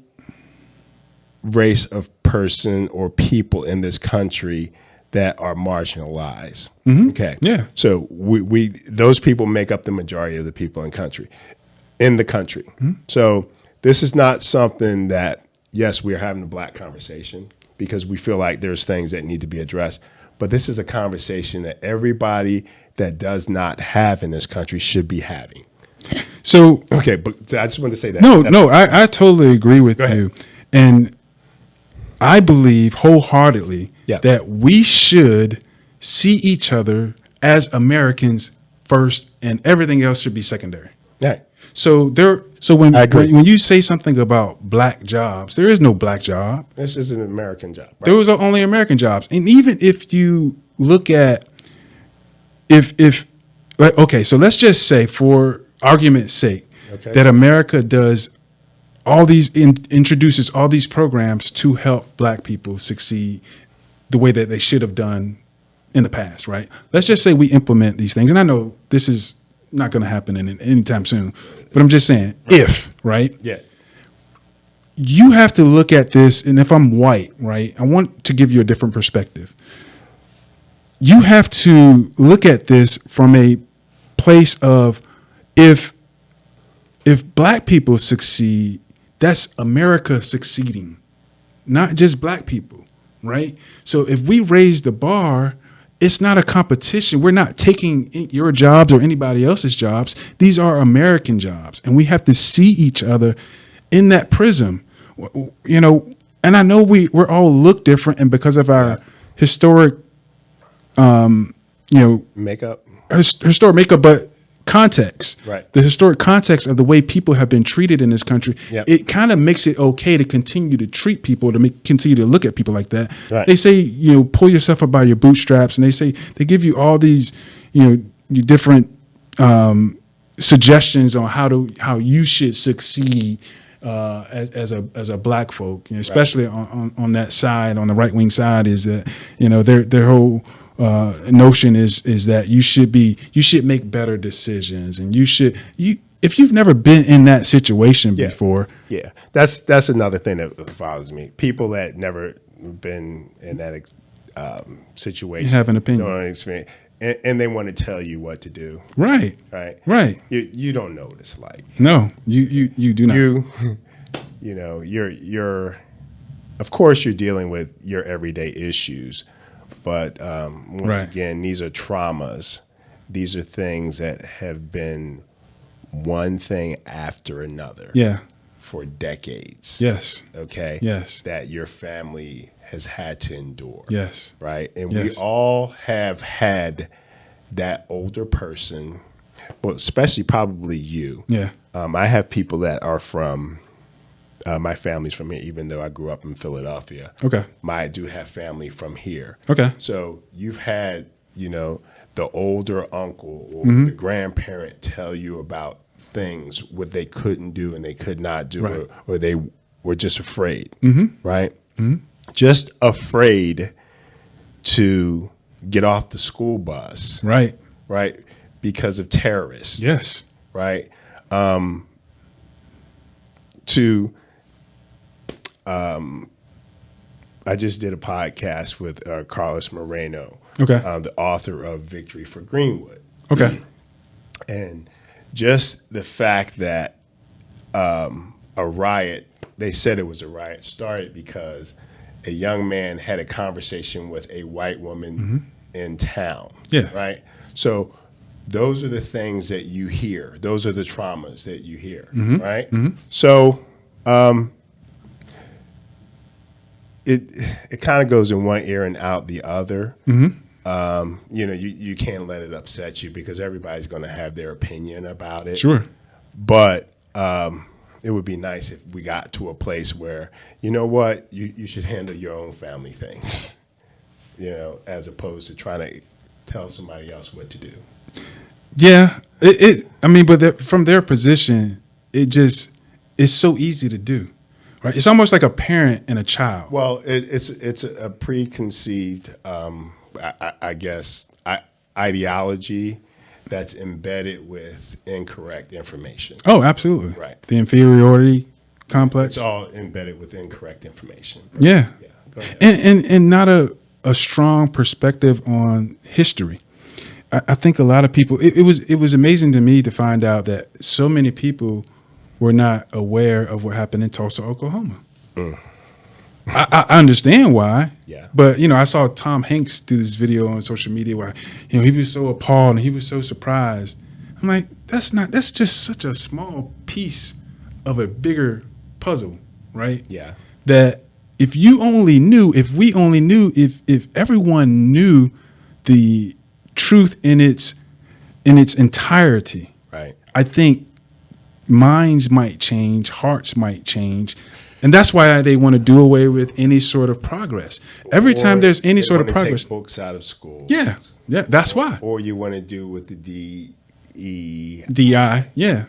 race of person or people in this country that are marginalized. Mm-hmm. Okay. Yeah. So we those people make up the majority of the people in the country. Mm-hmm. So this is not something that, yes, we're having a black conversation because we feel like there's things that need to be addressed. But this is a conversation that everybody that does not have in this country should be having. So okay, but I just wanted to say that. No, I totally agree with you. And I believe wholeheartedly that we should see each other as Americans first, and everything else should be secondary. Right. So when you say something about black jobs, there is no black job. This is an American job. Right? There was only American jobs. And even if you look at so let's just say, for argument's sake, that America does all these introduces all these programs to help black people succeed the way that they should have done in the past, right? Let's just say we implement these things. And I know this is not going to happen anytime soon, but I'm just saying, right? Yeah. You have to look at this, and if I'm white, right, I want to give you a different perspective. You have to look at this from a place of, if black people succeed, that's America succeeding, not just black people, right? So if we raise the bar, it's not a competition. We're not taking your jobs or anybody else's jobs. These are American jobs, and we have to see each other in that prism, you know. And I know we're all look different, and because of our historic, makeup, historic makeup, but context, right? The historic context of the way people have been treated in this country, it kind of makes it okay to continue to treat people, to continue to look at people like that. Right. They say, pull yourself up by your bootstraps, and they give you all these, different suggestions on how you should succeed as a black folk, especially on that side, on the right wing side, is that their whole notion is that you should make better decisions, and if you've never been in that situation before. Yeah, that's another thing that bothers me. People that never been in that situation have an opinion. don't experience. and they want to tell you what to do. Right. Right. Right. You don't know what it's like. No, you do not. You know, you're of course you're dealing with your everyday issues, but once Right. again, these are traumas. These are things that have been one thing after another Yeah. for decades. Yes. Okay. Yes. That your family has had to endure. Yes. Right. And we Yes. all have had that older person, well, especially probably you. Yeah. I have people that are from, my family's from here, even though I grew up in Philadelphia. Okay. I do have family from here. Okay. So you've had, you know, the older uncle or Mm-hmm. the grandparent tell you about things, what they couldn't do and they could not do, Right. or they were just afraid, Mm-hmm. right? Just afraid to get off the school bus, Right. right? Because of terrorists, Yes. right? I just did a podcast with Carlos Moreno, Okay. the author of Victory for Greenwood. Okay. And just the fact that a riot, they said it was a riot, started because a young man had a conversation with a white woman in town. Yeah. Right? So those are the things that you hear. Those are the traumas that you hear. Right? So it kind of goes in one ear and out the other. You know, you can't let it upset you because everybody's going to have their opinion about it. Sure. But it would be nice if we got to a place where, you know what, you should handle your own family things, you know, as opposed to trying to tell somebody else what to do. Yeah. I mean, but from their position, it's so easy to do, right? It's almost like a parent and a child. Well, it's a preconceived, I guess, ideology that's embedded with incorrect information. Oh, absolutely. Right. The inferiority complex. It's all embedded with incorrect information. Yeah. Yeah. Go ahead. And not a strong perspective on history. I think a lot of people, it was amazing to me to find out that so many people were not aware of what happened in Tulsa, Oklahoma. I understand why. Yeah. But, you know, I saw Tom Hanks do this video on social media where, you know, he was so appalled and he was so surprised. I'm like, that's just such a small piece of a bigger puzzle, right? Yeah. That if we only knew, if everyone knew the truth in its entirety, Right. I think minds might change, hearts might change. And that's why they want to do away with any sort of progress. Every time there's any they sort of wanna progress. take books out of school. Yeah, that's why. Or you want to do with the DE DI, yeah.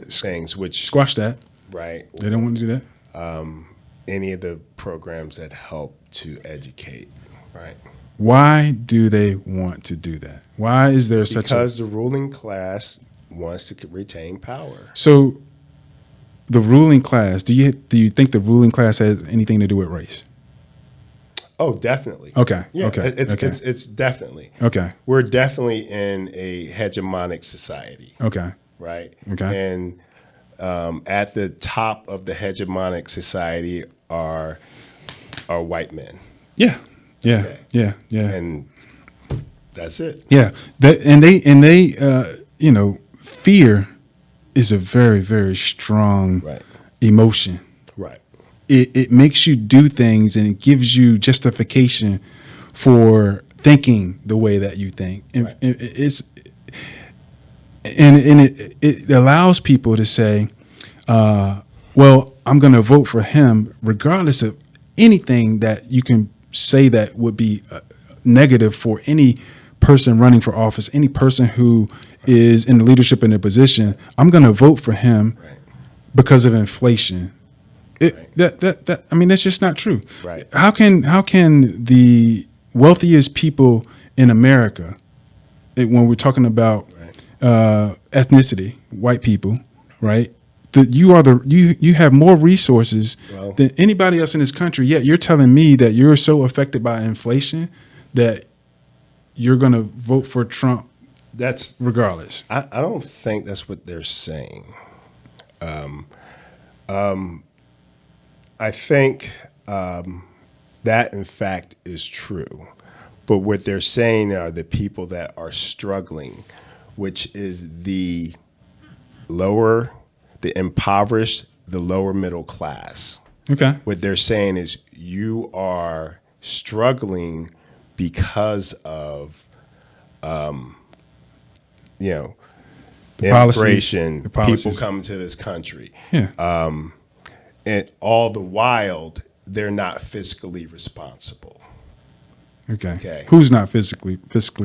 things, which Squash that. right, They don't want to do that. any of the programs that help to educate, right? Why do they want to do that? Why is there such a... Because the ruling class wants to retain power. So the ruling class, do you think the ruling class has anything to do with race? Oh, definitely. Okay. Yeah, Okay. it's definitely. Okay. We're definitely in a hegemonic society, Okay. right? Okay. And at the top of the hegemonic society are white men, Yeah. Yeah. Okay. Yeah. Yeah. and that's it. Yeah. They you know, fear is a very, very strong Right. emotion. Right. It makes you do things and it gives you justification for thinking the way that you think. And Right. it allows people to say, well, I'm going to vote for him regardless of anything that you can say that would be negative for any person running for office, any person who is in leadership in a position. I'm going to vote for him Right. because of inflation. Right. That I mean, that's just not true. Right. How can the wealthiest people in America, when we're talking about ethnicity, white people, right? That you have more resources Well- than anybody else in this country. Yet you're telling me that you're so affected by inflation that you're going to vote for Trump That's regardless. I don't think that's what they're saying. I think that in fact is true, but what they're saying are the people that are struggling, which is the impoverished, the lower middle class. Okay. What they're saying is you are struggling because of, immigration, the policies. people coming to this country. Yeah. And all the while, they're not fiscally responsible. Okay. Who's not fiscally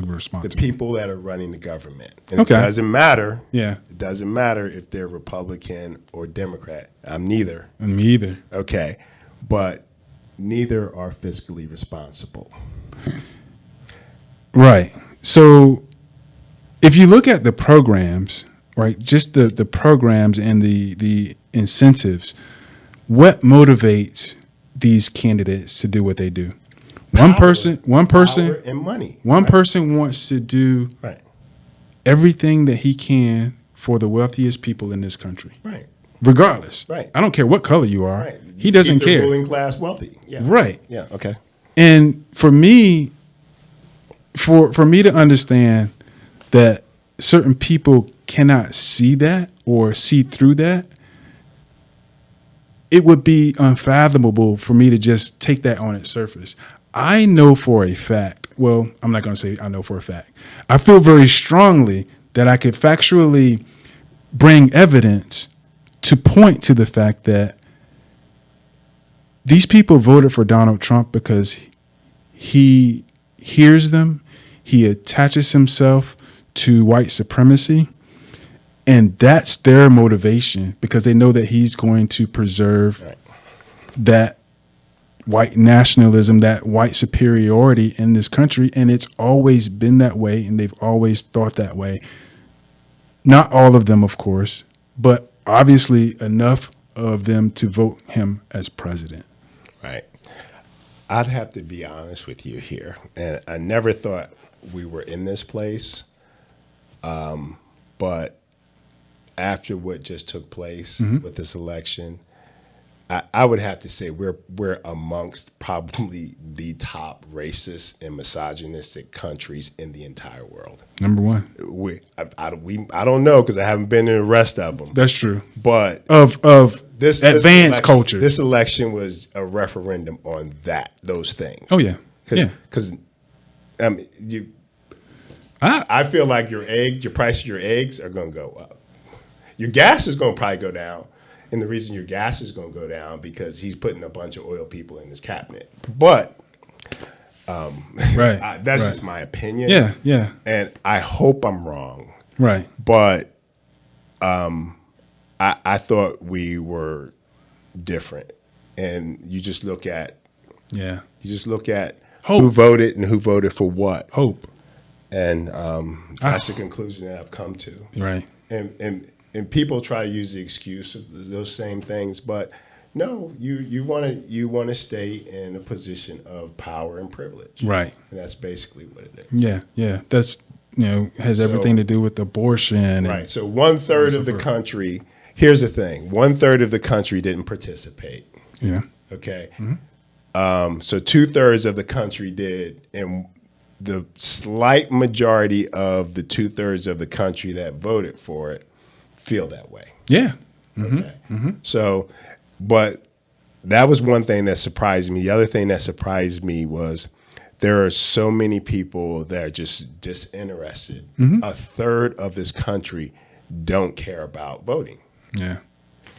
responsible? The people that are running the government. And Okay. It doesn't matter. Yeah. It doesn't matter if they're Republican or Democrat. I'm neither. Me either. Okay. But neither are fiscally responsible. Right. So if you look at the programs, right, just the programs and the incentives, what motivates these candidates to do what they do? One person, Power and money. One person wants to do Right. everything that he can for the wealthiest people in this country. Right. Regardless. Right. I don't care what color you are. Right. He doesn't Keep the care. ruling class wealthy. Yeah. Right. Yeah. Okay. And for me, for me to understand that certain people cannot see that or see through that, it would be unfathomable for me to just take that on its surface. I know for a fact, well, I'm not going to say I know for a fact. I feel very strongly that I could factually bring evidence to point to the fact that these people voted for Donald Trump because he hears them, he attaches himself to white supremacy, and that's their motivation because they know that he's going to preserve that white nationalism, that white superiority in this country. And it's always been that way, and they've always thought that way. Not all of them, of course, but obviously enough of them to vote him as president. Right. I'd have to be honest with you here. And I never thought we were in this place. But after what just took place with this election, I would have to say we're amongst probably the top racist and misogynistic countries in the entire world. Number one. I don't know because I haven't been in the rest of them. That's true. But Of this advanced election, culture. This election was a referendum on those things. Oh yeah. Because I feel like your price of your eggs are going to go up. Your gas is going to probably go down. And the reason your gas is going to go down because he's putting a bunch of oil people in his cabinet. But that's just my opinion. Yeah. And I hope I'm wrong. Right. But I thought we were different. And you just look at Hope. who voted and who voted for what. Hope. And that's the conclusion that I've come to. Right. And people try to use the excuse of those same things, but no, you want to stay in a position of power and privilege. Right. And that's basically what it is. Yeah. That's has everything to do with abortion. Right. So 1/3 of the country. Here's the thing: 1/3 of the country didn't participate. Yeah. Okay. Mm-hmm. So 2/3 of the country did, and the slight majority of the 2/3 of the country that voted for it feel that way. Yeah. Okay. So, but that was one thing that surprised me. The other thing that surprised me was there are so many people that are just disinterested. 1/3 of this country don't care about voting. Yeah.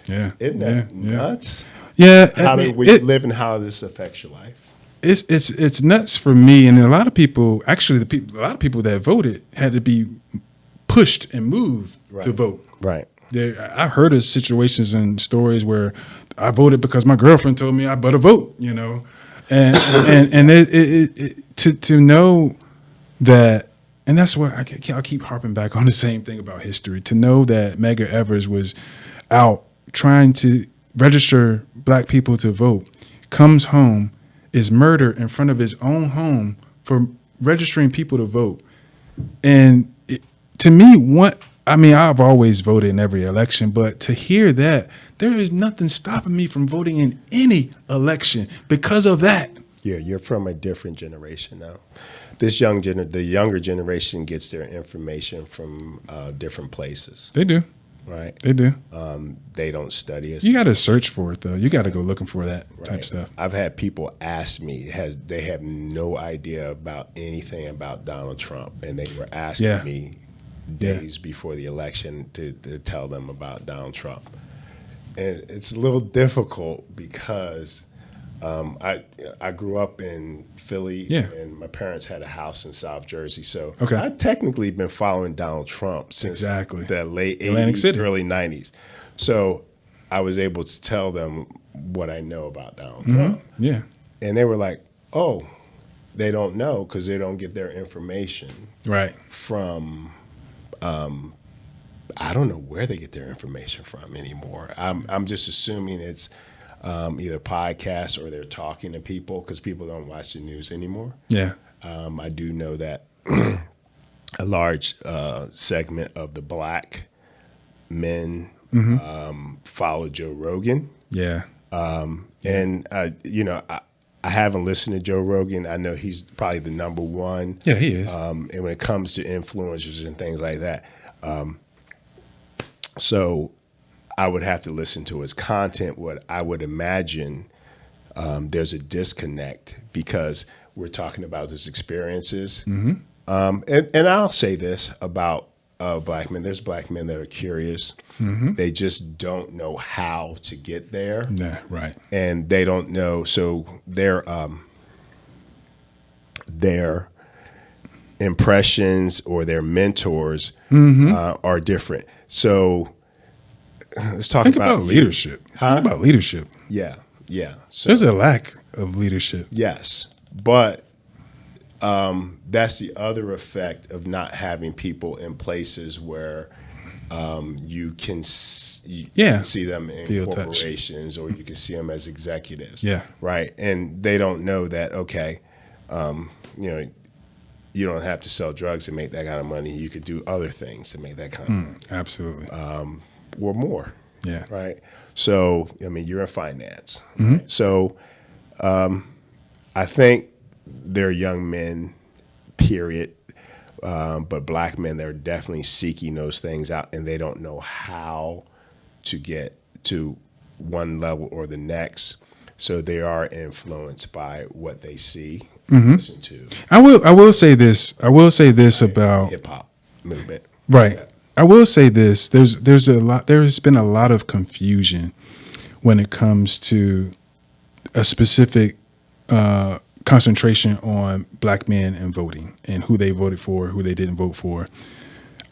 Isn't that nuts? Yeah. How do we live and how this affects your life? It's nuts for me, and a lot of people. Actually, a lot of people that voted had to be pushed and moved to vote. Right. I heard of situations and stories where I voted because my girlfriend told me I better vote. And to know that, and that's what I'll keep harping back on the same thing about history. To know that Medgar Evers was out trying to register black people to vote, comes home, is murdered in front of his own home for registering people to vote. And to me, I've always voted in every election, but to hear that there is nothing stopping me from voting in any election because of that. Yeah, you're from a different generation now. The younger generation gets their information from different places, They do. right? They do. They don't study as You got to search for it, though. You got to go looking for that type right. stuff. I've had people ask me, they have no idea about anything about Donald Trump, and they were asking Yeah. me days before the election to tell them about Donald Trump. And it's a little difficult because I grew up in Philly, Yeah. and my parents had a house in South Jersey. So Okay. I've technically been following Donald Trump since Exactly. the late Atlantic 80s, City. early 90s. So I was able to tell them what I know about Donald Trump. Yeah. And they were like, oh, they don't know because they don't get their information Right. from I don't know where they get their information from anymore. I'm just assuming it's either podcasts or they're talking to people because people don't watch the news anymore. Yeah. I do know that a large segment of the black men follow Joe Rogan. Yeah. And, I haven't listened to Joe Rogan. I know he's probably the number one. Yeah, he is. And when it comes to influencers and things like that. So I would have to listen to his content. What I would imagine there's a disconnect because we're talking about his experiences. And I'll say this about black men. There's black men that are curious. They just don't know how to get there. Yeah, right. And they don't know. So their impressions or their mentors are different. So let's talk Think about about leadership. Huh? Think about leadership. Yeah, yeah. So There's a lack of leadership. yes, but that's the other effect of not having people in places where you can see them in Feel touch. corporations or you can see them as executives. Yeah. Right. And they don't know that, okay, you don't have to sell drugs to make that kind of money. You could do other things to make that kind of money Absolutely. or more. Yeah. Right. So, you're in finance. Right? So I think they're young men, period. But black men, they're definitely seeking those things out, and they don't know how to get to one level or the next. So they are influenced by what they see, and listen to. I will say this. I will say this about Hip hop movement. right. I will say this. There's a lot. There has been a lot of confusion when it comes to a specific concentration on black men and voting and who they voted for, who they didn't vote for.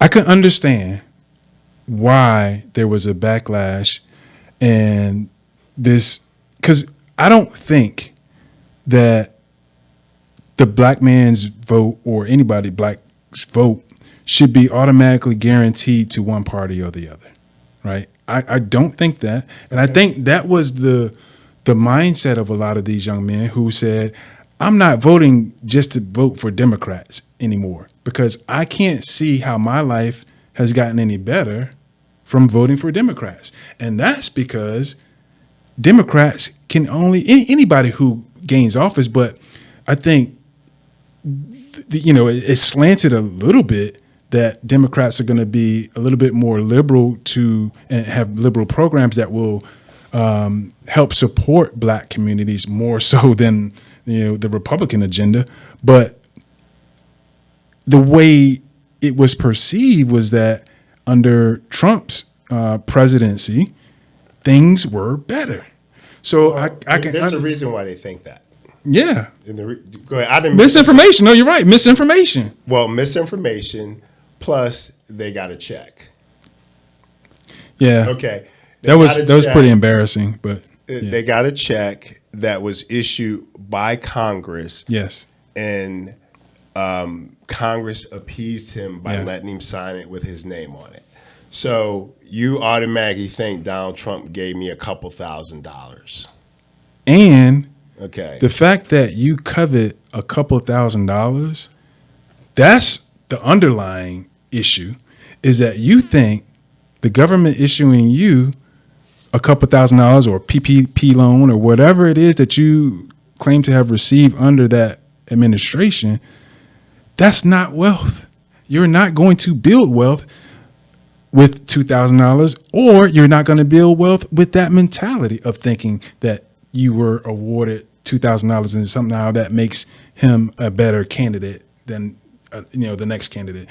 I can understand why there was a backlash and this, because I don't think that the black man's vote or anybody black's vote should be automatically guaranteed to one party or the other, right? I don't think that. And I think that was the mindset of a lot of these young men who said, I'm not voting just to vote for Democrats anymore because I can't see how my life has gotten any better from voting for Democrats. And that's because Democrats can only, anybody who gains office, but I think, it's slanted a little bit that Democrats are going to be a little bit more liberal and have liberal programs that will help support black communities more so than the Republican agenda. But the way it was perceived was that under Trump's presidency, things were better. So I can. There's a reason why they think that. Yeah. Go ahead. I didn't Misinformation. No, you're right. Misinformation. Well, misinformation plus they got a check. Yeah. Okay. That was pretty embarrassing, but they got a check that was issued by Congress. Yes. And Congress appeased him by letting him sign it with his name on it. So you automatically think Donald Trump gave me a couple $1,000s. And okay, the fact that you covet a couple $1,000 That's the underlying issue, is that you think the government issuing you a couple $1,000 or PPP loan or whatever it is that you claim to have received under that administration, that's not wealth. You're not going to build wealth with $2,000, or you're not going to build wealth with that mentality of thinking that you were awarded $2,000 and somehow that makes him a better candidate than the next candidate.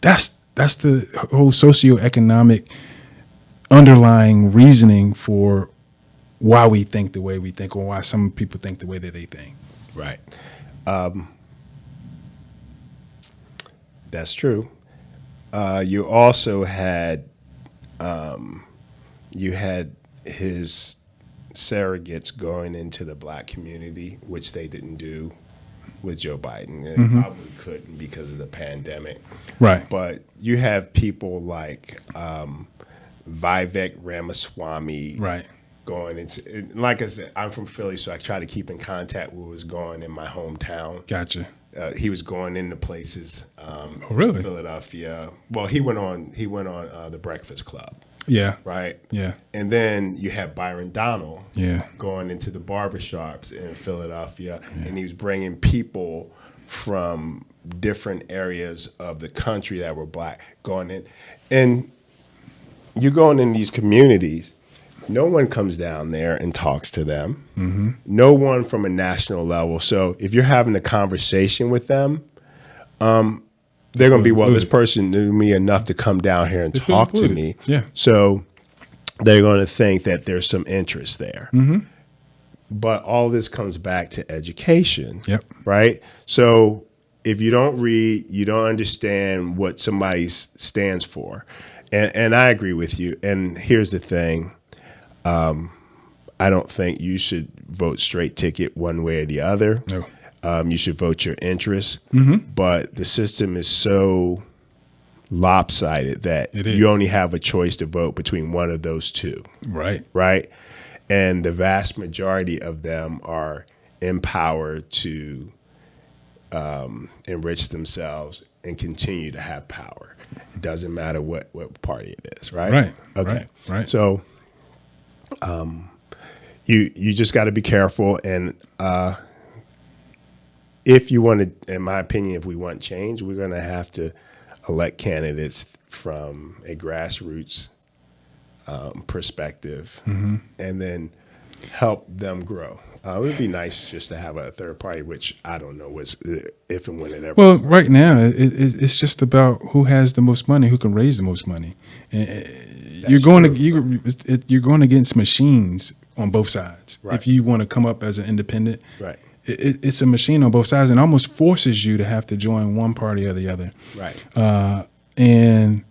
That's the whole socioeconomic underlying reasoning for why we think the way we think, or why some people think the way that they think. Right. That's true. You also had his surrogates going into the black community, which they didn't do with Joe Biden. And probably couldn't because of the pandemic. Right. But you have people like Vivek Ramaswamy. Right. Going into, like I said, I'm from Philly, so I try to keep in contact with what was going in my hometown. Gotcha. He was going into places. Really? Philadelphia. Well, he went on the Breakfast Club. Yeah. Right. Yeah. And then you have Byron Donald. Yeah. Going into the barbershops in Philadelphia, and he was bringing people from different areas of the country that were black going in, and you're going in these communities. No one comes down there and talks to them. Mm-hmm. No one from a national level. So if you're having a conversation with them, they're going to be, well, this person knew me enough to come down here and talk to me. Yeah. So they're going to think that there's some interest there. Mm-hmm. But all this comes back to education. Yep. Right? So if you don't read, you don't understand what somebody stands for. And I agree with you. And here's the thing. I don't think you should vote straight ticket one way or the other. No. You should vote your interests. Mm-hmm. But the system is so lopsided that you only have a choice to vote between one of those two. Right. Right. And the vast majority of them are empowered to enrich themselves and continue to have power. It doesn't matter what party it is. Right. Right. Okay. Right. So you just got to be careful. And if you want to, in my opinion, if we want change, we're going to have to elect candidates from a grassroots perspective, mm-hmm. and then help them grow. It would be nice just to have a third party, which I don't know if and when it ever. Well, right now it's just about who has the most money, who can raise the most money. You're going against machines on both sides. Right. If you want to come up as an independent, right. It's a machine on both sides, and almost forces you to have to join one party or the other. Right. And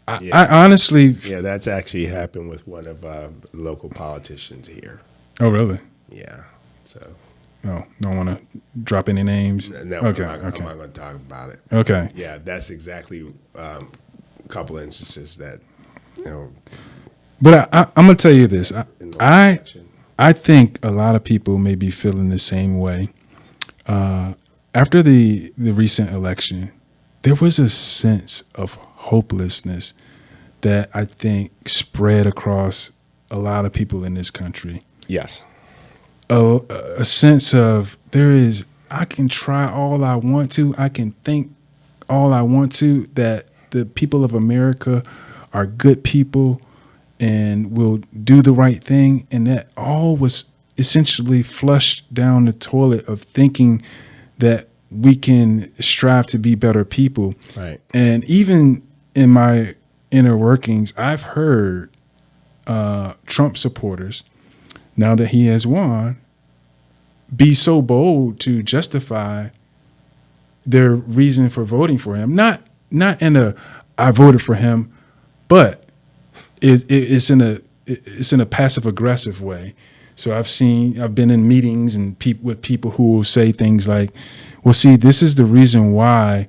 I honestly, that's actually happened with one of local politicians here. Oh, really? Yeah. So. Oh, don't want to drop any names. No, okay. I'm not going to talk about it. Okay. Yeah, that's exactly a couple of instances that, But I'm going to tell you this. I think a lot of people may be feeling the same way. After the recent election, there was a sense of hopelessness that I think spread across a lot of people in this country. Yes. A sense of I can try all I want to. I can think all I want to, that the people of America are good people and will do the right thing. And that all was essentially flushed down the toilet of thinking that we can strive to be better people. Right. And even in my inner workings, I've heard Trump supporters, now that he has won, be so bold to justify their reason for voting for him. Not in a I voted for him, but it's in a passive aggressive way. So I've been in meetings and with people who will say things like, well, see, this is the reason why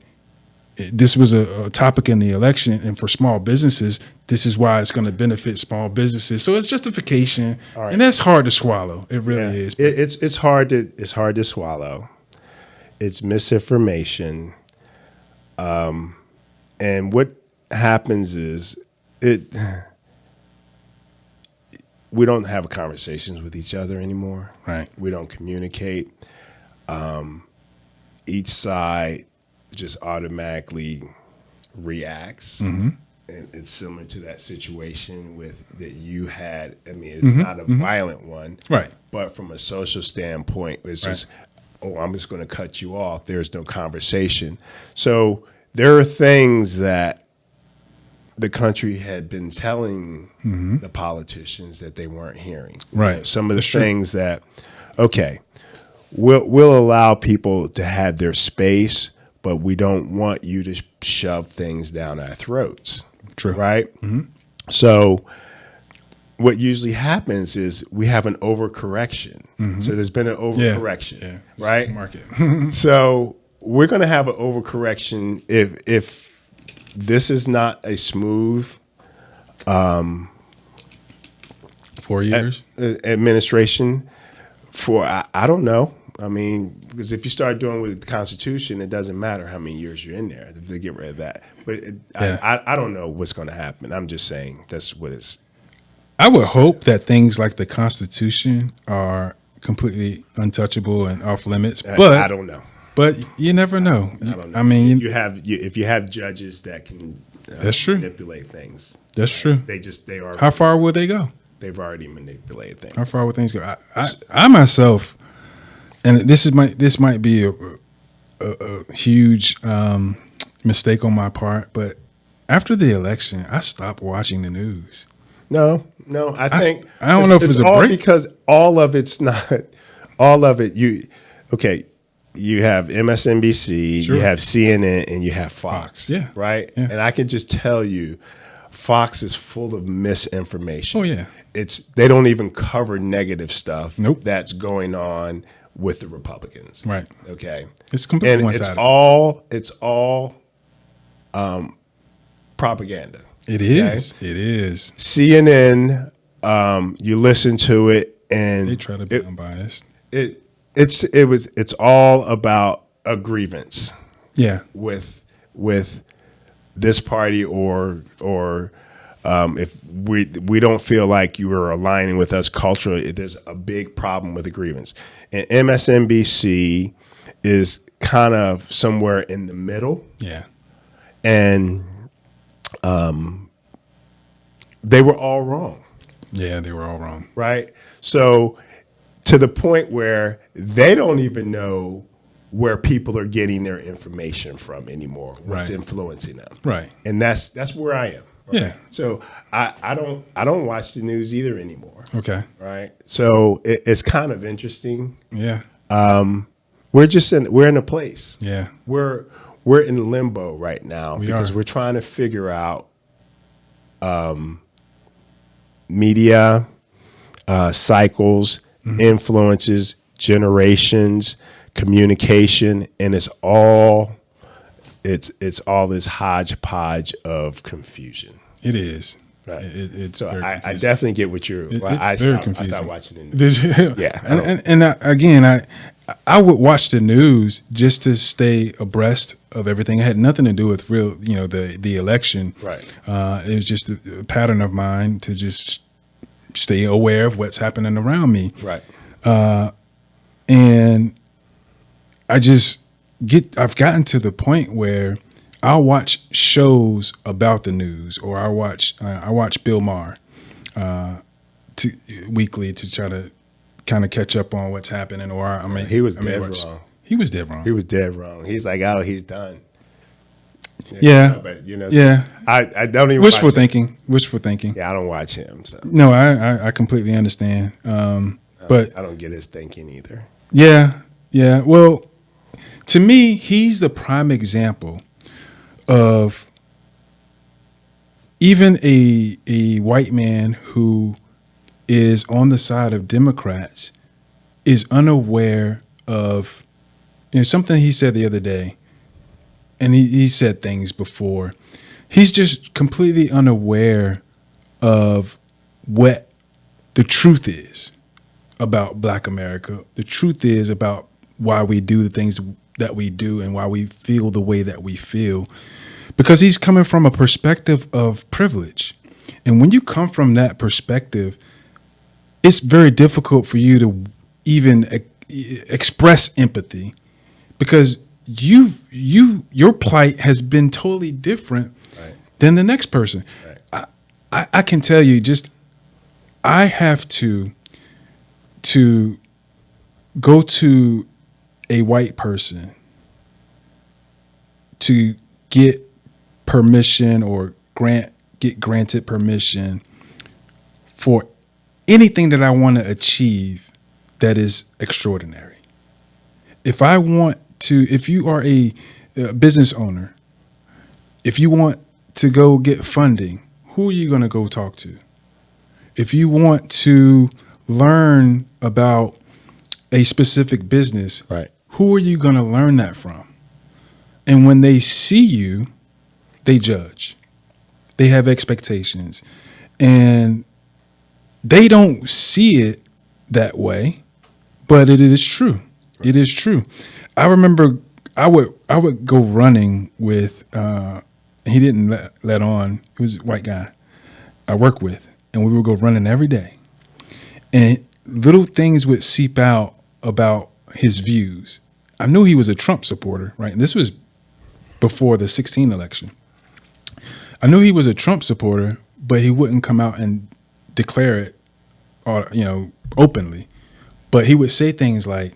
this was a topic in the election, and for small businesses, this is why it's going to benefit small businesses. So it's justification, right. And that's hard to swallow. It really is. It's hard to swallow. It's misinformation. And what happens is we don't have conversations with each other anymore. Right. We don't communicate. Each side just automatically reacts. And it's similar to that situation that you had. I mean, it's not a violent one. Right. But from a social standpoint, it's just, oh, I'm just going to cut you off. There's no conversation. So there are things that the country had been telling the politicians that they weren't hearing. Right. You know, some of the things that, okay, we'll allow people to have their space, but we don't want you to shove things down our throats. True. Right? So what usually happens is we have an overcorrection. So there's been an overcorrection, right? Market. So we're going to have an overcorrection if this is not a smooth 4 years. administration for, I don't know. I mean, because if you start doing with the Constitution, it doesn't matter how many years you're in there if they get rid of that. But I don't know what's going to happen. I'm just saying that's what it's. I would hope that things like the Constitution are completely untouchable and off limits, but I don't know. But you never know. I don't know. I mean, if you have judges that can that's true. manipulate things. That's true. They are. How far will they go? They've already manipulated things. How far will things go? I myself, and this might be a huge mistake on my part, but after the election, I stopped watching the news. No, I think I don't know if it's a all break because all of it's not. All of it, you have MSNBC, Sure. you have CNN, and you have Fox. Yeah. Right. Yeah. And I can just tell you, Fox is full of misinformation. Oh yeah. They don't even cover negative stuff. Nope. That's going on with the Republicans. Right. Okay. It's completely And one-sided. it's all propaganda. It is. Okay? It is. CNN, you listen to it, and they try to be unbiased. It's all about a grievance. Yeah. With this party or if we don't feel like you are aligning with us culturally, there's a big problem with the grievance. And MSNBC is kind of somewhere in the middle. Yeah. And they were all wrong. Yeah, they were all wrong. Right? So to the point where they don't even know where people are getting their information from anymore, what's influencing them. Right. And that's where I am. Right? Yeah. So I don't watch the news either anymore. Okay. Right. So it's kind of interesting. Yeah. We're in a place. Yeah. We're in limbo right now because we're trying to figure out media cycles, influences, generations, communication, and it's all this hodgepodge of confusion. It is. Right. It's so very I definitely get what you're. It's very confusing. I stopped watching the news. Yeah. Again, I would watch the news just to stay abreast of everything. It had nothing to do with the election. Right. It was just a pattern of mine to just stay aware of what's happening around me. Right. And I've gotten to the point where I'll watch shows about the news, or I watch Bill Maher weekly to try to kind of catch up on what's happening. Or he was dead wrong. He was dead wrong. He was dead wrong. He's like, oh, he's done. Yeah. But yeah. I don't even wishful thinking. Wishful thinking. Yeah, I don't watch him. So no, I completely understand. But I don't get his thinking either. Yeah. Yeah. Well, to me, he's the prime example of even a white man who is on the side of Democrats is unaware of something he said the other day, and he said things before. He's just completely unaware of what the truth is about Black America. The truth is about why we do the things that we do and why we feel the way that we feel, because he's coming from a perspective of privilege. And when you come from that perspective, it's very difficult for you to even express empathy, because your plight has been totally different Right. than the next person. Right. I can tell you, just I have to go to a white person to get permission or get granted permission for anything that I want to achieve that is extraordinary. If you are a business owner, if you want to go get funding, who are you going to go talk to? If you want to learn about a specific business, Right. who are you going to learn that from? And when they see you, they judge. They have expectations. And they don't see it that way, but it is true. Right. It is true. I remember I would go running with he didn't let on. He was a white guy I work with, and we would go running every day. And little things would seep out about his views. I knew he was a Trump supporter, right? And this was before the 2016 election. I knew he was a Trump supporter, but he wouldn't come out and declare it, openly. But he would say things like,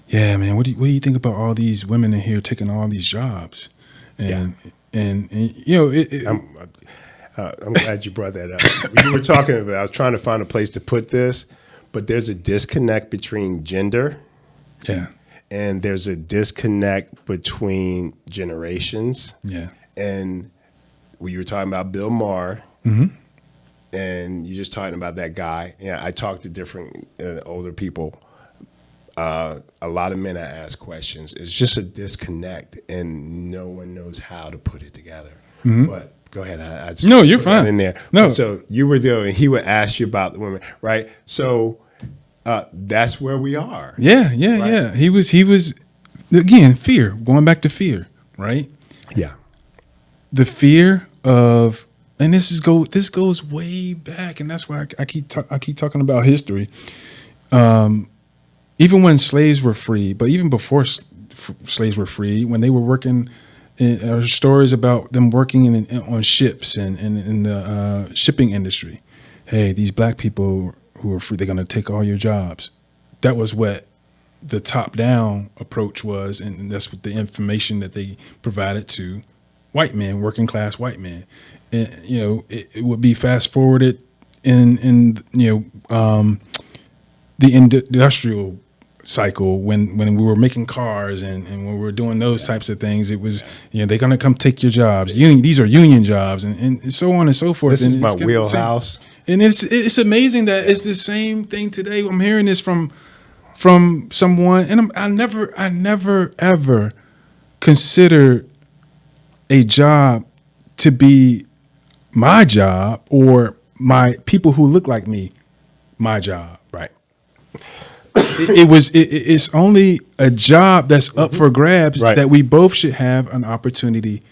"Yeah, man, what do you think about all these women in here taking all these jobs?" And I'm glad you brought that up. When you were talking about, I was trying to find a place to put this, but there's a disconnect between gender. Yeah. And there's a disconnect between generations. Yeah. And you were talking about Bill Maher, Mm-hmm. and you're just talking about that guy. Yeah, I talk to different older people. A lot of men I ask questions. It's just a disconnect, and no one knows how to put it together. Mm-hmm. But go ahead. I No, you're fine. in there. No. So you were there, and he would ask you about the women, right? So that's where we are. Yeah. Right. He was again, fear. Going back to fear, right? Yeah. The fear of, and this goes way back, and that's why I keep talking about history. Even when slaves were free, but even before slaves were free, when they were working, stories about them working on ships and in the shipping industry. Hey, these black people who are free, they're going to take all your jobs. That was what the top-down approach was, and that's what the information that they provided to white men, working class white men. And, it would be fast forwarded in the industrial cycle when we were making cars and when we were doing those types of things. It was, they're going to come take your jobs. These are union jobs and so on and so forth. This is my wheelhouse. And it's amazing that it's the same thing today. I'm hearing this from someone, and I never ever consider a job to be my job or my people who look like me, my job. Right. It's only a job that's up for grabs, Right. that we both should have an opportunity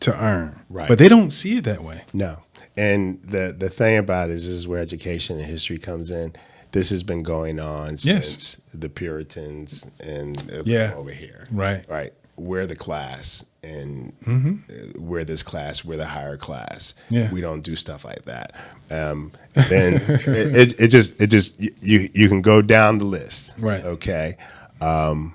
to earn. Right. But they don't see it that way. No. And the thing about it is, this is where education and history comes in. This has been going on since the Puritans and over here. Right. Right. We're the class, and we're this class. We're the higher class. Yeah. We don't do stuff like that. Then it just you can go down the list. Right. Okay. The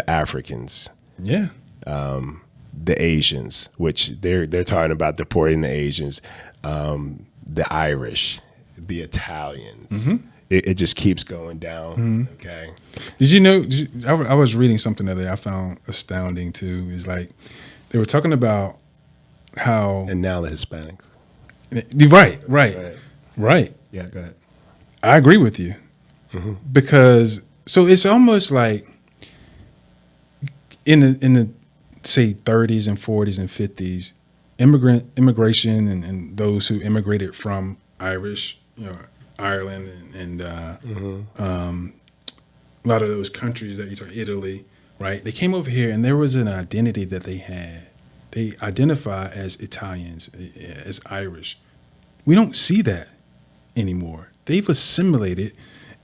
Africans. Yeah. The Asians, which they're talking about deporting the Asians, the Irish, the Italians. It just keeps going down. Okay. Did you know? I was reading something the other day I found astounding too. Is like they were talking about how, And now the Hispanics. Right. Yeah, go ahead. I agree with you, because so it's almost like in the say 30s and 40s and 50s, immigration and those who immigrated from Ireland and a lot of those countries that you talk, Italy, right? They came over here and there was an identity that they had. They identify as Italians, as Irish. We don't see that anymore. They've assimilated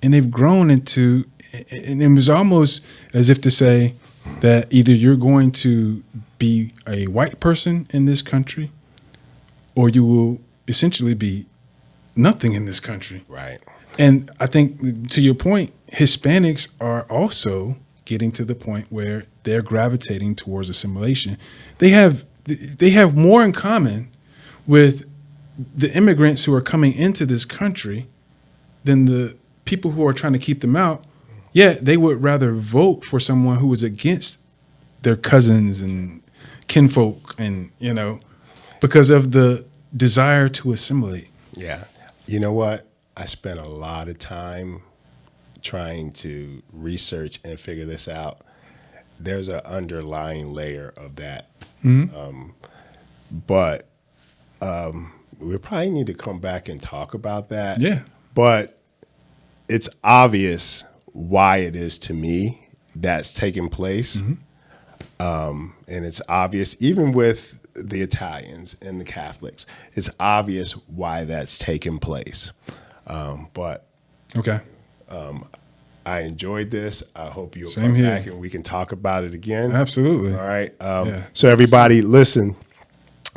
and they've grown into, and it was almost as if to say that either you're going to be a white person in this country or you will essentially be nothing in this country. Right. And I think, to your point, Hispanics are also getting to the point where they're gravitating towards assimilation. They have more in common with the immigrants who are coming into this country than the people who are trying to keep them out. Yet they would rather vote for someone who was against their cousins and kinfolk, and because of the desire to assimilate. Yeah. You know what? I spent a lot of time trying to research and figure this out. There's an underlying layer of that. But we probably need to come back and talk about that. Yeah. But it's obvious why it is to me that's taking place. And it's obvious, even with the Italians and the Catholics, it's obvious why that's taking place. But Okay. I enjoyed this. I hope you'll Same come here. back and we can talk about it again. Absolutely. All right. Yeah. So everybody, listen.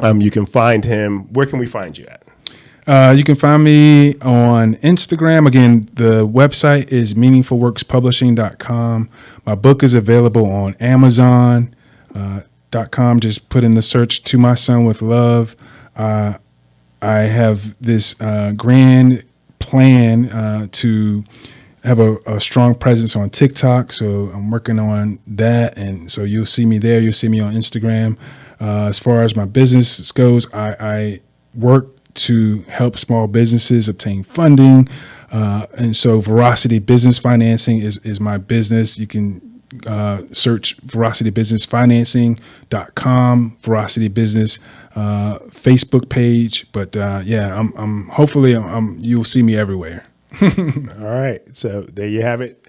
You can find him. Where can we find you at? You can find me on Instagram. Again, the website is meaningfulworkspublishing.com. My book is available on Amazon.com. Just put in the search "To My Son with Love." I have this grand plan to have a strong presence on TikTok, so I'm working on that, and so you'll see me there. You'll see me on Instagram. As far as my business goes, I work to help small businesses obtain funding, and so Veracity Business Financing is my business. You can search veracitybusinessfinancing.com, Veracity Business Facebook page. But I'm hopefully you'll see me everywhere. All right. So there you have it.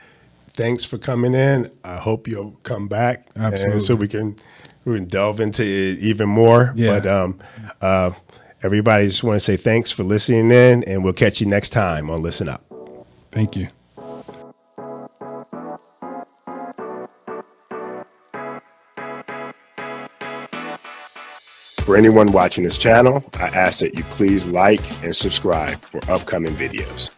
Thanks for coming in. I hope you'll come back. Absolutely. So we can delve into it even more. Yeah. But everybody, just want to say thanks for listening in, and we'll catch you next time on Listen Up. Thank you. For anyone watching this channel, I ask that you please like and subscribe for upcoming videos.